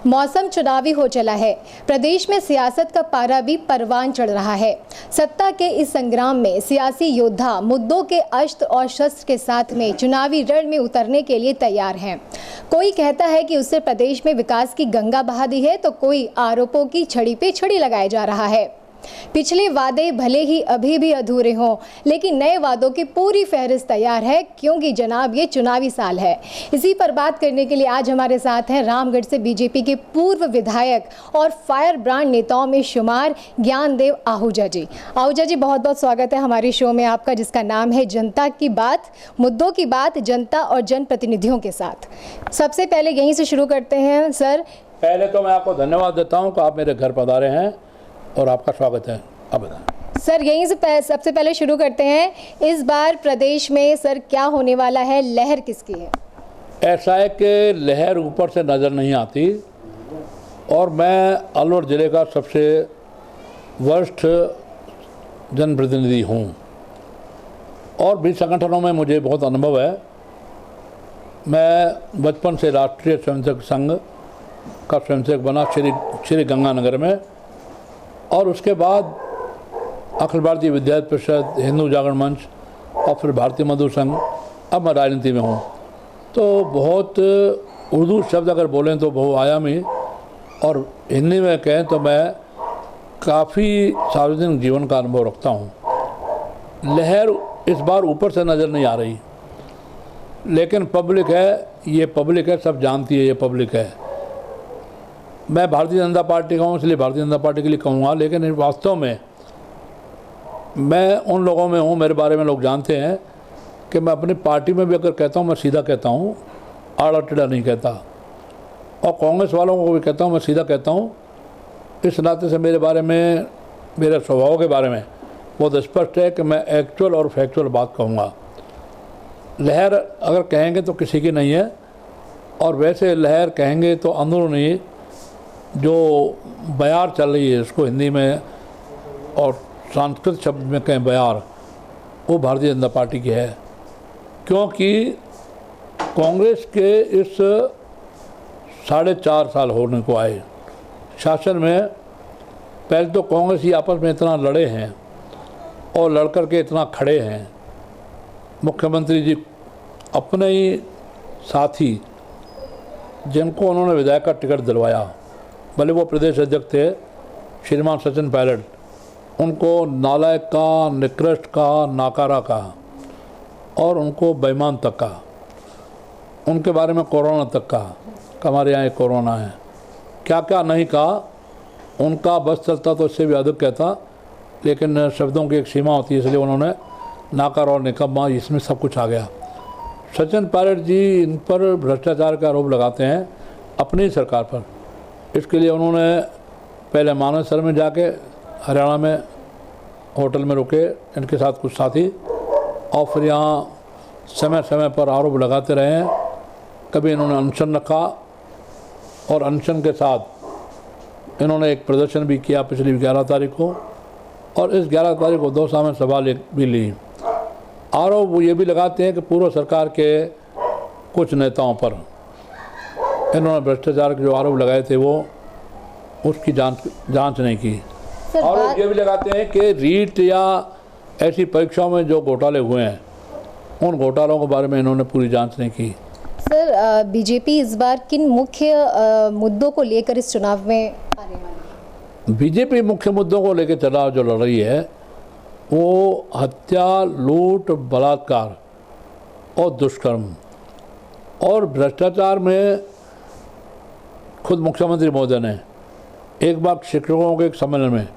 मौसम चुनावी हो चला है। प्रदेश में सियासत का पारा भी परवान चढ़ रहा है। सत्ता के इस संग्राम में सियासी योद्धा मुद्दों के अस्त्र और शस्त्र के साथ में चुनावी रण में उतरने के लिए तैयार हैं। कोई कहता है कि उससे प्रदेश में विकास की गंगा बहा दी है, तो कोई आरोपों की छड़ी पे छड़ी लगाया जा रहा है। पिछले वादे भले ही अभी भी अधूरे हों, लेकिन नए वादों की पूरी फहरिस्त तैयार है, क्योंकि जनाब ये चुनावी साल है। इसी पर बात करने के लिए आज हमारे साथ हैं रामगढ़ से बीजेपी के पूर्व विधायक और फायर ब्रांड नेताओं में शुमार ज्ञानदेव आहूजा जी। आहूजा जी, बहुत बहुत स्वागत है हमारे शो में आपका, जिसका नाम है जनता की बात, मुद्दों की बात जनता और जनप्रतिनिधियों के साथ। सबसे पहले यहीं से शुरू करते हैं सर। पहले तो मैं आपको धन्यवाद देता हूं कि आप मेरे घर पधारे हैं और आपका स्वागत है। अब सर यहीं से सबसे पहले शुरू करते हैं। इस बार प्रदेश में सर क्या होने वाला है, लहर किसकी है? ऐसा है कि लहर ऊपर से नज़र नहीं आती और मैं अलवर ज़िले का सबसे वरिष्ठ जनप्रतिनिधि हूं और भी संगठनों में मुझे बहुत अनुभव है। मैं बचपन से राष्ट्रीय स्वयंसेवक संघ का स्वयंसेवक बना श्री गंगानगर में, और उसके बाद अखिल भारतीय विद्यार्थी परिषद, हिंदू जागरण मंच और फिर भारतीय मजदूर संघ। अब मैं राजनीति में हूँ, तो बहुत उर्दू शब्द अगर बोलें तो बहुआयामी, और हिंदी में कहें तो मैं काफ़ी सार्वजनिक जीवन का अनुभव रखता हूँ। लहर इस बार ऊपर से नज़र नहीं आ रही, लेकिन पब्लिक है, ये पब्लिक है, सब जानती है ये पब्लिक है। मैं भारतीय जनता पार्टी का हूँ, इसलिए भारतीय जनता पार्टी के लिए कहूँगा, लेकिन वास्तव में मैं उन लोगों में हूँ, मेरे बारे में लोग जानते हैं कि मैं अपनी पार्टी में भी अगर कहता हूँ मैं सीधा कहता हूँ, आड़ा टेढ़ा नहीं कहता, और कांग्रेस वालों को भी कहता हूँ मैं सीधा कहता हूँ। इस नाते से मेरे बारे में, मेरे स्वभाव के बारे में बहुत स्पष्ट है कि मैं एक्चुअल और फैक्चुअल बात कहूँगा। लहर अगर कहेंगे तो किसी की नहीं है, और वैसे लहर कहेंगे तो अंदरूनी जो बयार चल रही है, उसको हिंदी में और संस्कृत शब्द में कहें बयार, वो भारतीय जनता पार्टी की है। क्योंकि कांग्रेस के इस 4.5 साल होने को आए शासन में, पहले तो कांग्रेस ही आपस में इतना लड़े हैं और लड़कर के इतना खड़े हैं। मुख्यमंत्री जी अपने ही साथी जिनको उन्होंने विधायक का टिकट दिलवाया, भले वो प्रदेश अध्यक्ष थे श्रीमान सचिन पायलट, उनको नालायक का, निकृष्ट का, नाकारा का और उनको बेईमान तक का, उनके बारे में कोरोना तक का, हमारे यहाँ कोरोना है, क्या क्या नहीं कहा। उनका बस चलता तो इससे भी अधिक कहता, लेकिन शब्दों की एक सीमा होती है, इसलिए उन्होंने नाकार और निकम्मा, इसमें सब कुछ आ गया। सचिन पायलट जी इन पर भ्रष्टाचार का आरोप लगाते हैं अपनी सरकार पर। इसके लिए उन्होंने पहले मानेसर में जाके हरियाणा में होटल में रुके, इनके साथ कुछ साथी, और फिर यहाँ समय समय पर आरोप लगाते रहे हैं। कभी इन्होंने अनशन रखा और अनशन के साथ इन्होंने एक प्रदर्शन भी किया पिछली 11 तारीख को, और इस 11 तारीख को दौसा में सभा भी ली। आरोप वो ये भी लगाते हैं कि पूर्व सरकार के कुछ नेताओं पर इन्होंने भ्रष्टाचार के जो आरोप लगाए थे वो उसकी जांच नहीं की। और ये भी लगाते हैं कि रीट या ऐसी परीक्षाओं में जो घोटाले हुए हैं, उन घोटालों के बारे में इन्होंने पूरी जांच नहीं की। सर बीजेपी इस बार किन मुख्य मुद्दों को लेकर इस चुनाव में आने वाली है? बीजेपी मुख्य मुद्दों को लेकर चुनाव जो लड़ रही है वो हत्या, लूट, बलात्कार और दुष्कर्म और भ्रष्टाचार में। खुद मुख्यमंत्री महोदय ने एक बार शिक्षकों के एक सम्मेलन में,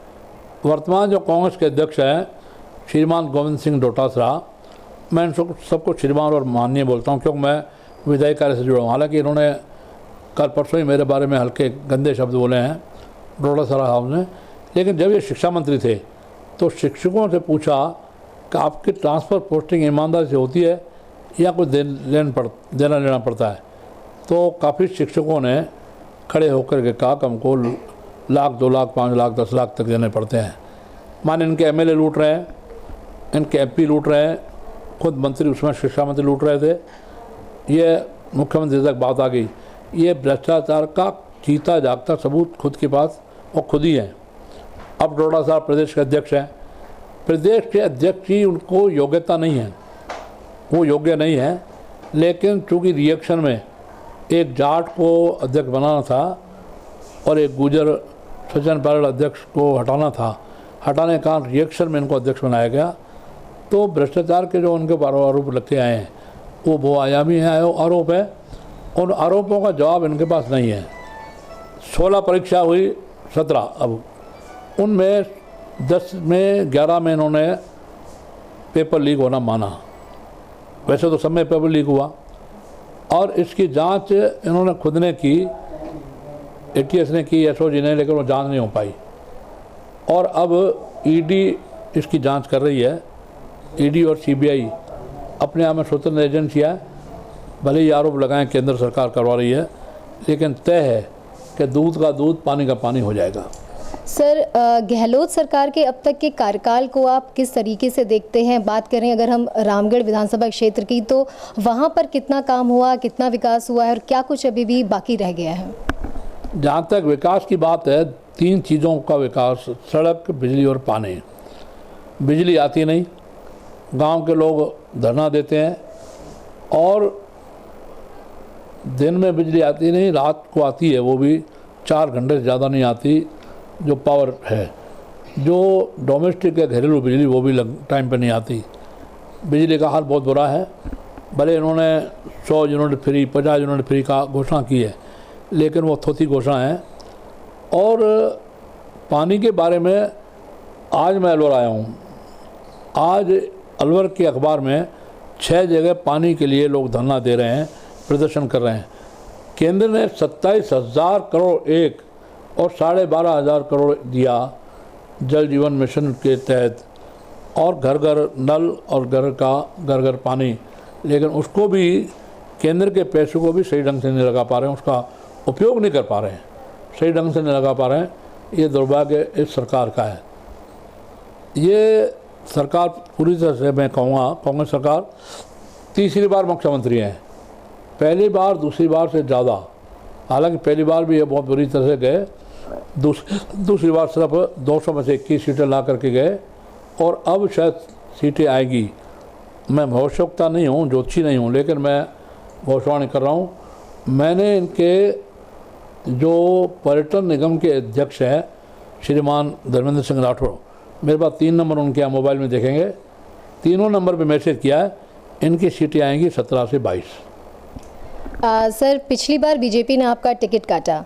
वर्तमान जो कांग्रेस के अध्यक्ष हैं श्रीमान गोविंद सिंह डोटासरा, मैं इन सबको श्रीमान और माननीय बोलता हूं क्योंकि मैं विधायी कार्य से जुड़ा हूँ। हालांकि इन्होंने कल परसों ही मेरे बारे में हल्के गंदे शब्द बोले हैं डोटासरा साहब ने, लेकिन जब ये शिक्षा मंत्री थे तो शिक्षकों से पूछा कि आपकी ट्रांसफ़र पोस्टिंग ईमानदारी से होती है या कुछ देना लेना पड़ता है, तो काफ़ी शिक्षकों ने खड़े होकर के कहा कि हमको लाख, 2 लाख, 5 लाख, 10 लाख तक देने पड़ते हैं। माने इनके एमएलए लूट रहे हैं, इनके एमपी लूट रहे हैं, खुद मंत्री उसमें शिक्षा मंत्री लूट रहे थे। ये मुख्यमंत्री तक बात आ गई। ये भ्रष्टाचार का जीता जागता सबूत खुद के पास और खुद ही हैं। अब डोडा साहब प्रदेश के अध्यक्ष हैं। प्रदेश के अध्यक्ष ही उनको योग्यता नहीं है, वो योग्य नहीं है, लेकिन चूँकि रिएक्शन में एक जाट को अध्यक्ष बनाना था और एक गुजर सचिन पायलट अध्यक्ष को हटाना था, हटाने का रिएक्शन में इनको अध्यक्ष बनाया गया। तो भ्रष्टाचार के जो उनके आरोप लगते आए हैं वो बहुआयामी है आरोप है। उन आरोपों का जवाब इनके पास नहीं है। 16 परीक्षा हुई, 17, अब उनमें 10 में 11 में इन्होंने पेपर लीक होना माना। वैसे तो सब में पेपर लीक हुआ और इसकी जांच इन्होंने खुद ने की, ATS ने की, SOG ने, लेकिन वो जांच नहीं हो पाई। और अब ED इसकी जांच कर रही है। ED और CBI अपने आप में स्वतंत्र एजेंसियाँ है, भले ही आरोप लगाएं केंद्र सरकार करवा रही है, लेकिन तय है कि दूध का दूध पानी का पानी हो जाएगा। सर, गहलोत सरकार के अब तक के कार्यकाल को आप किस तरीके से देखते हैं? बात करें अगर हम रामगढ़ विधानसभा क्षेत्र की, तो वहाँ पर कितना काम हुआ, कितना विकास हुआ है और क्या कुछ अभी भी बाकी रह गया है? जहाँ तक विकास की बात है, 3 चीज़ों का विकास, सड़क, बिजली और पानी। बिजली आती नहीं, गांव के लोग धरना देते हैं और दिन में बिजली आती नहीं, रात को आती है, वो भी 4 घंटे से ज़्यादा नहीं आती जो पावर है। जो डोमेस्टिक है घरेलू बिजली, वो भी टाइम पे नहीं आती। बिजली का हाल बहुत बुरा है। भले इन्होंने 100 यूनिट फ्री, 50 यूनिट फ्री का घोषणा की है, लेकिन वो थोथी घोषणा है। और पानी के बारे में आज मैं अलवर आया हूँ, आज अलवर के अखबार में 6 जगह पानी के लिए लोग धरना दे रहे हैं, प्रदर्शन कर रहे हैं। केंद्र ने 27,000 करोड़ एक और 12,500 करोड़ दिया जल जीवन मिशन के तहत, और घर घर नल और घर घर पानी, लेकिन उसको भी केंद्र के पैसों को भी सही ढंग से नहीं लगा पा रहे हैं, उसका उपयोग नहीं कर पा रहे हैं, सही ढंग से नहीं लगा पा रहे हैं। ये दुर्भाग्य इस सरकार का है। ये सरकार पूरी तरह से, मैं कहूँगा, कांग्रेस सरकार तीसरी बार मुख्यमंत्री हैं। पहली बार दूसरी बार से ज़्यादा, हालांकि पहली बार भी ये बहुत बुरी तरह से गए, दूसरी बार सिर्फ 200 में से 21 सीटें ला करके गए, और अब शायद सीटें आएगी। मैं भविष्यवक्ता नहीं हूँ, ज्योतिषी नहीं हूँ, लेकिन मैं भविष्यवाणी कर रहा हूँ। मैंने इनके जो पर्यटन निगम के अध्यक्ष हैं श्रीमान धर्मेंद्र सिंह राठौड़, मेरे पास 3 नंबर उनके यहाँ मोबाइल में देखेंगे, तीनों नंबर पे मैसेज किया है, इनकी सीटें आएंगी 17 से 22। सर, पिछली बार बीजेपी ने आपका टिकट काटा,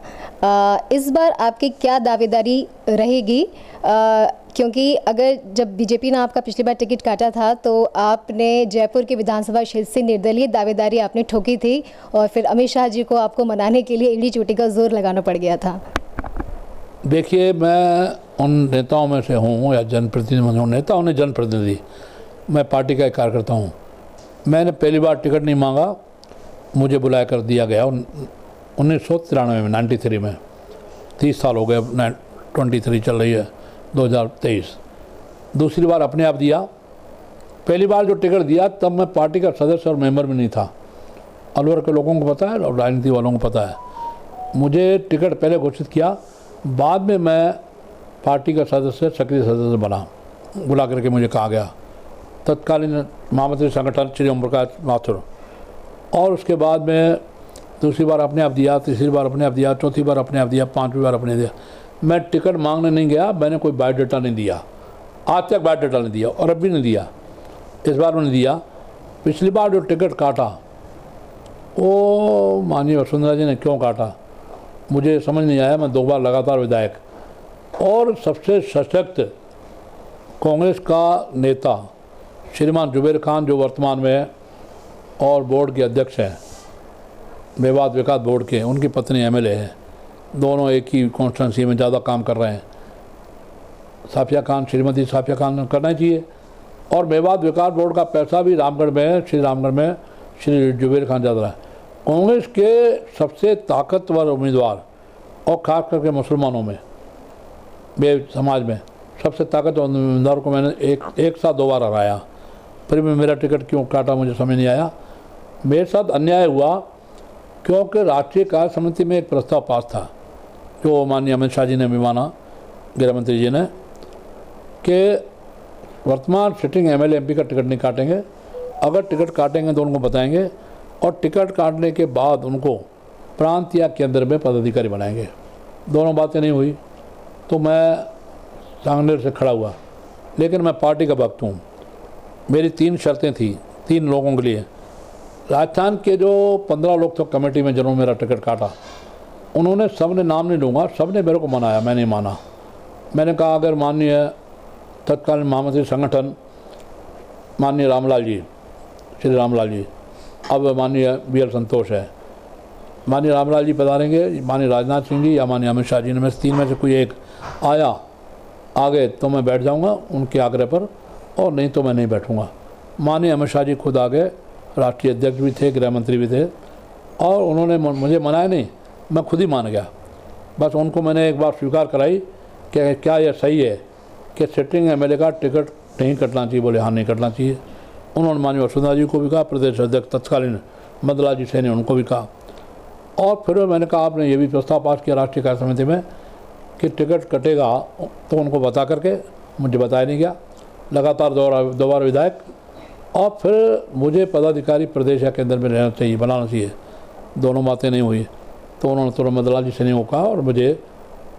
इस बार आपकी क्या दावेदारी रहेगी? क्योंकि अगर जब बीजेपी ने आपका पिछली बार टिकट काटा था तो आपने जयपुर के विधानसभा क्षेत्र से निर्दलीय दावेदारी आपने ठोकी थी और फिर अमित शाह जी को आपको मनाने के लिए ईडी चोटी का जोर लगाना पड़ गया था। देखिए, मैं उन नेताओं में से हूँ या जनप्रतिनिधि हूँ, नेता होने जनप्रतिनिधि, मैं पार्टी का एक कार्यकर्ता हूँ। मैंने पहली बार टिकट नहीं मांगा, मुझे बुलाया कर दिया गया 1993 में, 93 में, 30 साल हो गए, 23 चल रही है 2023। दूसरी बार अपने आप दिया। पहली बार जो टिकट दिया तब मैं पार्टी का सदस्य और मेंबर भी नहीं था। अलवर के लोगों को पता है और राजनीति वालों को पता है। मुझे टिकट पहले घोषित किया, बाद में मैं पार्टी का सदस्य, सक्रिय सदस्य बना, बुला करके मुझे कहा गया। तत्कालीन महामंत्री संगठन श्री ओम प्रकाश माथुर, और उसके बाद में दूसरी बार अपने आप दिया, तीसरी बार अपने आप दिया, चौथी बार अपने आप दिया, 5वीं बार अपने दिया। मैं टिकट मांगने नहीं गया, मैंने कोई बायोडाटा नहीं दिया, आज तक बायोडाटा नहीं दिया और अब भी नहीं दिया, इस बार नहीं दिया। पिछली बार जो टिकट काटा वो माननीय वसुंधरा जी ने क्यों काटा मुझे समझ नहीं आया। मैं 2 बार लगातार विधायक और सबसे सशक्त कांग्रेस का नेता श्रीमान जुबेर खान, जो वर्तमान में और बोर्ड के अध्यक्ष हैं मेवात विकास बोर्ड के, उनकी पत्नी MLA है, दोनों एक ही कॉन्स्टिट्यूंसी में ज़्यादा काम कर रहे हैं। साफिया खान, श्रीमती साफिया खान करना चाहिए। और मेवात विकास बोर्ड का पैसा भी रामगढ़ में है, श्री रामगढ़ में श्री जुबेर खान ज़्यादा है। कांग्रेस के सबसे ताकतवर उम्मीदवार, और खास करके मुसलमानों में, बे समाज में सबसे ताकतवर उम्मीदवार को मैंने एक साथ 2 बार हराया। फिर भी मेरा टिकट क्यों काटा मुझे समझ नहीं आया। मेरे साथ अन्याय हुआ क्योंकि राष्ट्रीय कार्य समिति में एक प्रस्ताव पास था जो माननीय अमित शाह जी ने भी माना, गृह मंत्री जी ने, कि वर्तमान सिटिंग एमएलए एमपी का टिकट नहीं काटेंगे। अगर टिकट काटेंगे तो उनको बताएंगे, और टिकट काटने के बाद उनको प्रांत या केंद्र में पदाधिकारी बनाएंगे। दोनों बातें नहीं हुई तो मैं सांगनेर से खड़ा हुआ, लेकिन मैं पार्टी का वक्त हूँ। मेरी 3 शर्तें थी 3 लोगों के लिए। राजस्थान के जो 15 लोग थे कमेटी में जिन्होंने मेरा टिकट काटा, उन्होंने, सबने नाम नहीं लूँगा, सबने मेरे को मनाया, मैं नहीं माना। मैंने कहा अगर माननीय तत्कालीन महामंत्री संगठन माननीय रामलाल जी, श्री रामलाल जी, अब माननीय BL संतोष है, माननीय रामलाल जी पधारेंगे, माननीय राजनाथ सिंह जी या माननीय अमित शाह जी ने, में 3 में से कोई एक आया आगे तो मैं बैठ जाऊंगा उनके आग्रह पर, और नहीं तो मैं नहीं बैठूंगा। माननीय अमित शाह जी खुद आगे, राष्ट्रीय अध्यक्ष भी थे, गृह मंत्री भी थे, और उन्होंने मुझे मनाया नहीं, मैं खुद ही मान गया। बस उनको मैंने एक बार स्वीकार कराई कि क्या यह सही है कि सिटिंग एमएलए का टिकट नहीं कटना चाहिए। बोले हाँ, नहीं कटना चाहिए। उन्होंने माननीय वसुंधरा जी को भी कहा, प्रदेश अध्यक्ष तत्कालीन मदनलाल जी सैनी उनको भी कहा, और फिर मैंने कहा आपने ये भी प्रस्ताव पास किया राष्ट्रीय कार्य समिति में कि टिकट कटेगा तो उनको बता करके, मुझे बताया नहीं गया, लगातार दोबारा विधायक, और फिर मुझे पदाधिकारी प्रदेश या केंद्र में रहना चाहिए, बनाना चाहिए। दोनों बातें नहीं हुई तो उन्होंने तुरंत मदनलाल जी सैनी को कहा और मुझे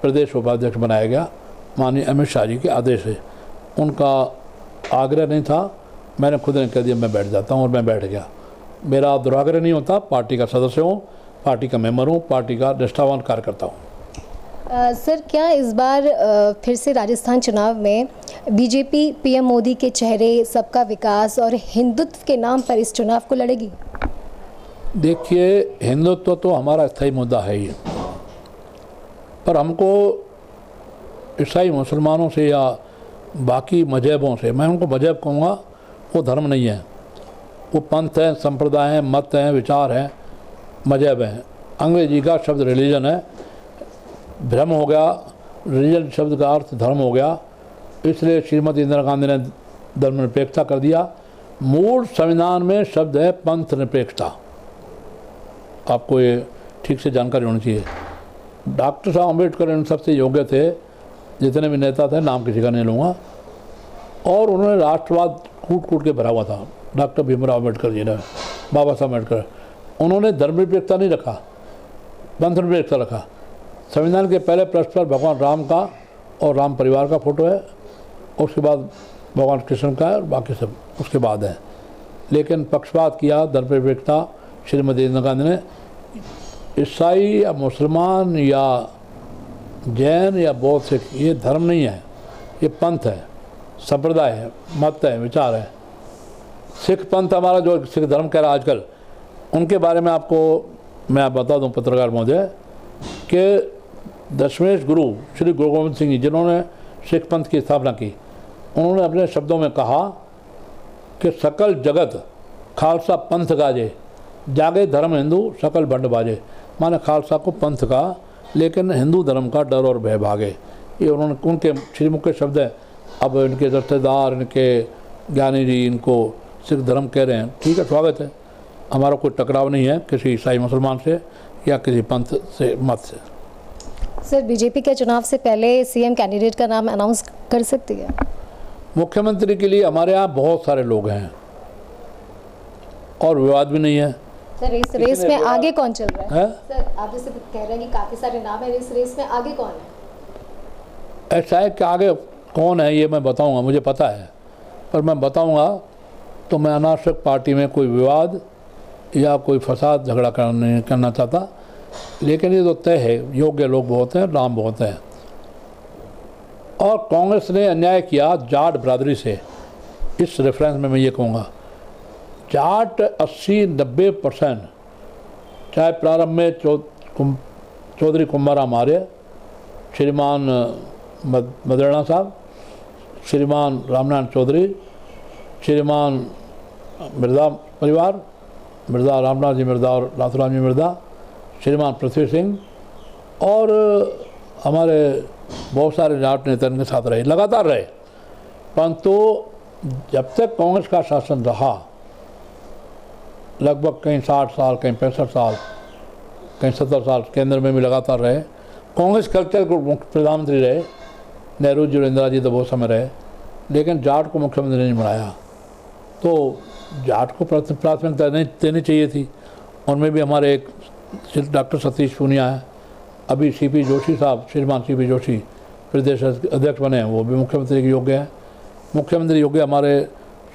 प्रदेश उपाध्यक्ष बनाया गया माननीय अमित शाह जी के आदेश से। उनका आग्रह नहीं था, मैंने खुद ने कह दिया मैं बैठ जाता हूँ, और मैं बैठ गया। मेरा दुराग्रह नहीं होता, पार्टी का सदस्य हूँ, पार्टी का मेंबर हूँ, पार्टी का निष्ठावान कार्यकर्ता हूँ। सर, क्या इस बार फिर से राजस्थान चुनाव में बीजेपी पीएम मोदी के चेहरे, सबका विकास और हिंदुत्व के नाम पर इस चुनाव को लड़ेगी? देखिए, हिंदुत्व तो हमारा स्थायी मुद्दा है ही, पर हमको ईसाई मुसलमानों से या बाकी मजहबों से, मैं उनको मजहब कहूँगा, वो धर्म नहीं है, वो पंथ है, संप्रदाय हैं, मत हैं, विचार हैं, मजहब हैं। अंग्रेजी का शब्द रिलीजन है, भ्रम हो गया, रिलीजन शब्द का अर्थ धर्म हो गया, इसलिए श्रीमती इंदिरा गांधी ने धर्मनिरपेक्षता कर दिया। मूल संविधान में शब्द है पंथ निरपेक्षता, आपको ये ठीक से जानकारी होनी चाहिए। डॉक्टर साहब अम्बेडकर इन सबसे योग्य थे, जितने भी नेता थे, नाम किसी का नहीं लूँगा, और उन्होंने राष्ट्रवाद कूट कूट के भरा हुआ था। डॉक्टर भीमराव अम्बेडकर जी ने, बाबा साहब अम्बेडकर, उन्होंने धर्मनिरपेक्षता नहीं रखा, पंथ निरपेक्षता रखा। संविधान के पहले पृष्ठ पर भगवान राम का और राम परिवार का फोटो है, उसके बाद भगवान कृष्ण का है, और बाकी सब उसके बाद है। लेकिन पक्षपात किया, धर्मनिरपेक्षता श्रीमती इंदिरा गांधी ने। ईसाई या मुसलमान या जैन या बौद्ध सिख, ये धर्म नहीं है, ये पंथ है, संप्रदाय है, मत है, विचार है। सिख पंथ हमारा जो सिख धर्म कह रहा है आजकल, उनके बारे में आपको मैं बता दूं पत्रकार महोदय कि दशमेश गुरु श्री गुरु गोविंद सिंह जी, जिन्होंने सिख पंथ की स्थापना की, उन्होंने अपने शब्दों में कहा कि सकल जगत खालसा पंथ गाजे, जागे धर्म हिंदू सकल भंड बाजे। माने खालसा को पंथ का, लेकिन हिंदू धर्म का डर और भय भागे। ये उन्होंने, उनके श्रीमुख के शब्द हैं। अब इनके रिश्तेदार, इनके ज्ञानी जी इनको सिख धर्म कह रहे हैं, ठीक है, स्वागत है, हमारा कोई टकराव नहीं है किसी ईसाई मुसलमान से या किसी पंथ से, मत से। सर, बीजेपी के चुनाव से पहले सीएम कैंडिडेट का नाम अनाउंस कर सकती है? मुख्यमंत्री के लिए हमारे यहाँ बहुत सारे लोग हैं और विवाद भी नहीं है। सर, इस रेस में आगे कौन चल रहा है? सर, आप जैसे कह रहे हैं कि काफ़ी सारे नाम है, इस रेस में आगे कौन है? ऐसा है कि आगे कौन है ये मैं बताऊंगा, मुझे पता है, पर मैं बताऊंगा तो मैं अनावश्यक पार्टी में कोई विवाद या कोई फसाद झगड़ा नहीं करना चाहता। लेकिन ये तो तय है, योग्य लोग बहुत हैं, नाम बहुत हैं। और कांग्रेस ने अन्याय किया जाट बरादरी से। इस रेफरेंस में मैं ये कहूँगा, जाट 80-90%, चाहे प्रारंभ में चौधरी कुंभाराम आर्य, श्रीमान मदराना साहब, श्रीमान रामनारायण चौधरी, श्रीमान मिर्जा परिवार, मिर्जा रामनाथ जी मिर्जा और नाथुराम जी मिर्जा, श्रीमान पृथ्वी सिंह, और हमारे बहुत सारे जाट नेता इनके साथ रहे, लगातार रहे। परंतु जब तक कांग्रेस का शासन रहा, लगभग कहीं 60 साल, कहीं 65 साल, कहीं 70 साल, केंद्र में भी लगातार रहे, कांग्रेस कल्चर को प्रधानमंत्री रहे, नेहरू जी और इंदिरा जी तो बहुत समय रहे, लेकिन जाट को मुख्यमंत्री नहीं बनाया। तो जाट को प्राथमिकता नहीं देनी चाहिए थी। उनमें भी हमारे एक डॉक्टर सतीश पूनिया है, अभी सीपी जोशी साहब, श्रीमान सीपी जोशी प्रदेश अध्यक्ष बने हैं, वो भी मुख्यमंत्री के योग्य हैं। मुख्यमंत्री योग्य हमारे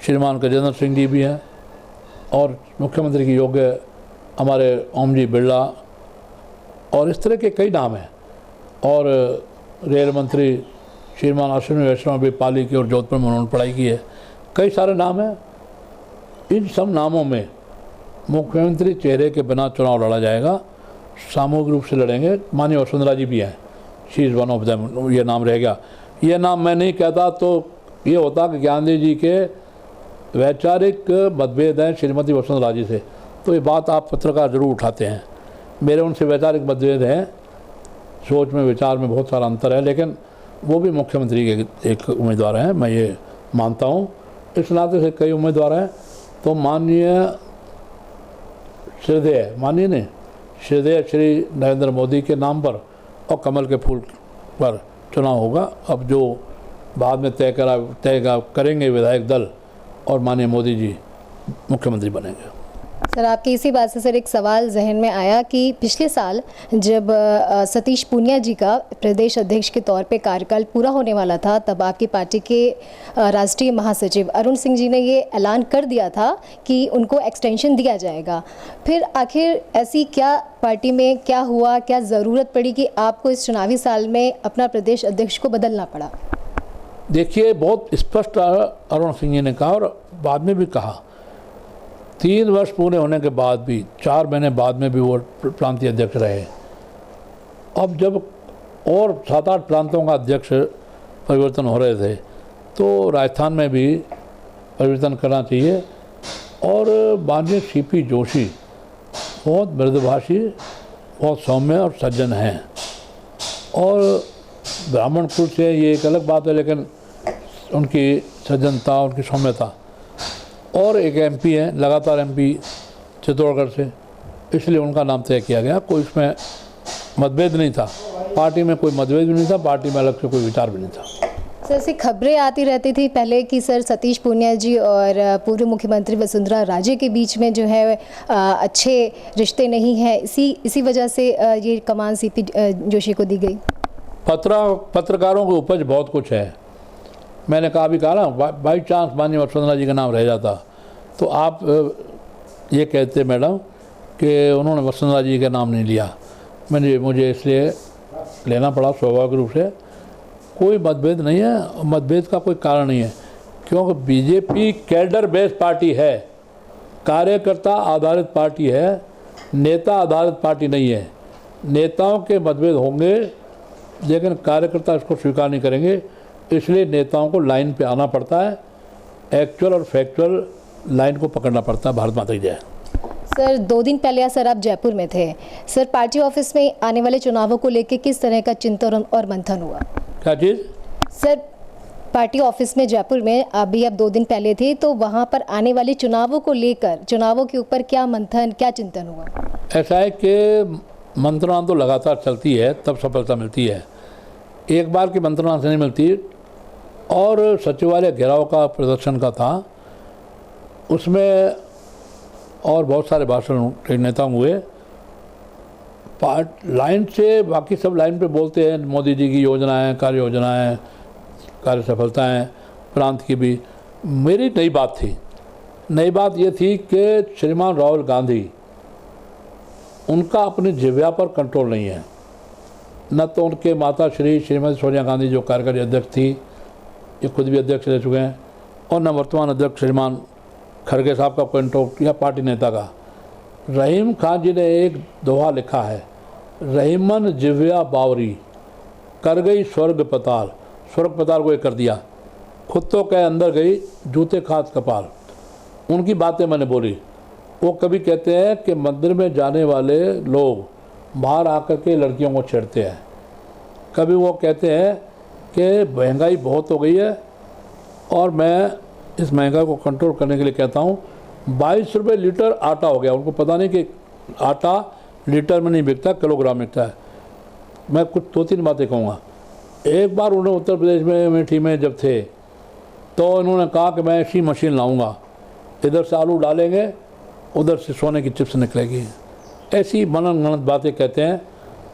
श्रीमान गजेंद्र सिंह जी भी हैं, और मुख्यमंत्री के योग्य हमारे ओम जी बिरला, और इस तरह के कई नाम हैं। और रेल मंत्री श्रीमान अश्विनी वैष्णव भी पाली की और जोधपुर में उन्होंने पढ़ाई की है। कई सारे नाम हैं। इन सब नामों में मुख्यमंत्री चेहरे के बिना चुनाव लड़ा जाएगा, सामूहिक रूप से लड़ेंगे। माननीय वसुंधरा जी भी हैं, she is one of them, ये नाम रह गया। ये नाम मैं नहीं कहता तो ये होता कि ज्ञानदेव जी के वैचारिक मतभेद हैं श्रीमती वसुंधरा जी से, तो ये बात आप पत्रकार जरूर उठाते हैं। मेरे उनसे वैचारिक मतभेद हैं, सोच में विचार में बहुत सारा अंतर है, लेकिन वो भी मुख्यमंत्री के एक उम्मीदवार हैं, मैं ये मानता हूँ। इस नाते से कई उम्मीदवार हैं, तो माननीय श्रद्धेय श्री नरेंद्र मोदी के नाम पर और कमल के फूल पर चुनाव होगा। अब जो बाद में तय करेंगे विधायक दल, और माननीय मोदी जी मुख्यमंत्री बनेंगे। सर, आपकी इसी बात से सर एक सवाल जहन में आया कि पिछले साल जब सतीश पूनिया जी का प्रदेश अध्यक्ष के तौर पे कार्यकाल पूरा होने वाला था, तब आपकी पार्टी के राष्ट्रीय महासचिव अरुण सिंह जी ने ये ऐलान कर दिया था कि उनको एक्सटेंशन दिया जाएगा। फिर आखिर ऐसी क्या पार्टी में क्या हुआ, क्या ज़रूरत पड़ी कि आपको इस चुनावी साल में अपना प्रदेश अध्यक्ष को बदलना पड़ा? देखिए, बहुत स्पष्ट अरुण सिंह जी ने कहा, और बाद में भी कहा, 3 वर्ष पूरे होने के बाद भी, 4 महीने बाद में भी वो प्रांतीय अध्यक्ष रहे। अब जब और 7-8 प्रांतों का अध्यक्ष परिवर्तन हो रहे थे, तो राजस्थान में भी परिवर्तन करना चाहिए। और माननीय सीपी जोशी बहुत मृदुभाषी, बहुत सौम्य और सज्जन हैं, और ब्राह्मण कुल से, ये एक अलग बात है, लेकिन उनकी सज्जनता, उनकी सौम्यता। और एक एमपी हैं, लगातार एमपी चित्तौड़गढ़ से, इसलिए उनका नाम तय किया गया। कोई इसमें मतभेद नहीं था, पार्टी में कोई मतभेद भी नहीं था, पार्टी में अलग से कोई विचार भी नहीं था। सर, ऐसी खबरें आती रहती थी पहले कि सर सतीश पूनिया जी और पूर्व मुख्यमंत्री वसुंधरा राजे के बीच में जो है अच्छे रिश्ते नहीं हैं, इसी वजह से ये कमान सीपी जोशी को दी गई। पत्रकारों की उपज बहुत कुछ है। मैंने कहा ना, बाई चांस माननीय वसुंधरा जी का नाम रह जाता तो आप ये कहते मैडम कि उन्होंने वसुंधरा जी का नाम नहीं लिया। मुझे इसलिए लेना पड़ा स्वाभाविक रूप से। कोई मतभेद नहीं है, मतभेद का कोई कारण नहीं है, क्योंकि बीजेपी कैडर बेस्ड पार्टी है, कार्यकर्ता आधारित पार्टी है, नेता आधारित पार्टी नहीं है। नेताओं के मतभेद होंगे, लेकिन कार्यकर्ता इसको स्वीकार नहीं करेंगे, इसलिए नेताओं को लाइन पे आना पड़ता है, एक्चुअल और फैक्चुअल लाइन को पकड़ना पड़ता है। भारत माता की जय। सर, 2 दिन पहले सर आप जयपुर में थे। सर, पार्टी ऑफिस में आने वाले चुनावों को लेकर किस तरह का चिंतन और मंथन हुआ? क्या चीज़? सर, पार्टी ऑफिस में जयपुर में अभी आप 2 दिन पहले थे, तो वहाँ पर आने वाले चुनावों को लेकर, चुनावों के ऊपर क्या मंथन, क्या चिंतन हुआ? ऐसा है कि मंत्रणा तो लगातार चलती है, तब सफलता मिलती है। एक बार की मंत्रणा से नहीं मिलती। और सचिवालय घेराव का प्रदर्शन का था, उसमें और बहुत सारे भाषण कई नेताओं हुए। लाइन से बाकी सब लाइन पे बोलते हैं, मोदी जी की योजनाएं, कार्य योजनाएं, कार्य सफलताएं, प्रांत की भी। मेरी नई बात थी, नई बात ये थी कि श्रीमान राहुल गांधी, उनका अपनी जिह्वा पर कंट्रोल नहीं है। न तो उनके माता श्रीमती सोनिया गांधी जो कार्यकारी अध्यक्ष थी, ये खुद भी अध्यक्ष रह चुके हैं, और न वर्तमान अध्यक्ष श्रीमान खड़गे साहब का कंट्रोल या पार्टी नेता का। रहीम खान जी ने एक दोहा लिखा है, रहीमन जिव्या बावरी कर गई स्वर्ग पताल। स्वर्ग पताल को एक कर दिया, खुद तो कह अंदर गई जूते खाद कपाल। उनकी बातें मैंने बोली। वो कभी कहते हैं कि मंदिर में जाने वाले लोग बाहर आकर के लड़कियों को छेड़ते हैं। कभी वो कहते हैं कि महंगाई बहुत हो गई है और मैं इस महंगाई को कंट्रोल करने के लिए कहता हूँ 22 रुपये लीटर आटा हो गया। उनको पता नहीं कि आटा लीटर में नहीं बिकता, किलोग्राम बिकता है। मैं कुछ 2-3 बातें कहूँगा। एक बार उन्होंने उत्तर प्रदेश में अमेठी में जब थे तो इन्होंने कहा कि मैं ऐसी मशीन लाऊंगा, इधर से आलू डालेंगे, उधर से सोने की चिप्स निकलेगी। ऐसी मनन गणत बातें कहते हैं।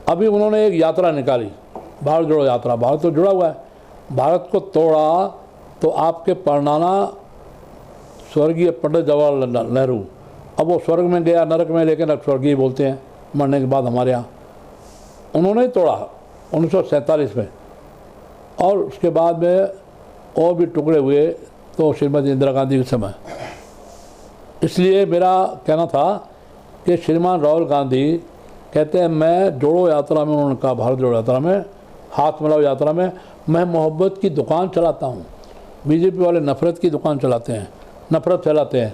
अभी उन्होंने एक यात्रा निकाली, भारत जोड़ो यात्रा। भारत तो जुड़ा हुआ है, भारत को तोड़ा तो आपके परनाना स्वर्गीय पंडित जवाहरलाल नेहरू, अब वो स्वर्ग में गया नरक में, लेकिन अब स्वर्गीय बोलते हैं मरने के बाद हमारे यहाँ। उन्होंने ही तोड़ा 1947 में, और उसके बाद में और भी टुकड़े हुए तो श्रीमती इंदिरा गांधी के समय। इसलिए मेरा कहना था कि श्रीमान राहुल गांधी कहते हैं मैं जोड़ो यात्रा में, उन्होंने कहा भारत जोड़ो यात्रा में, हाथ मिलाओ यात्रा में मैं मोहब्बत की दुकान चलाता हूँ। बीजेपी वाले नफ़रत की दुकान चलाते हैं, नफ़रत फैलाते हैं।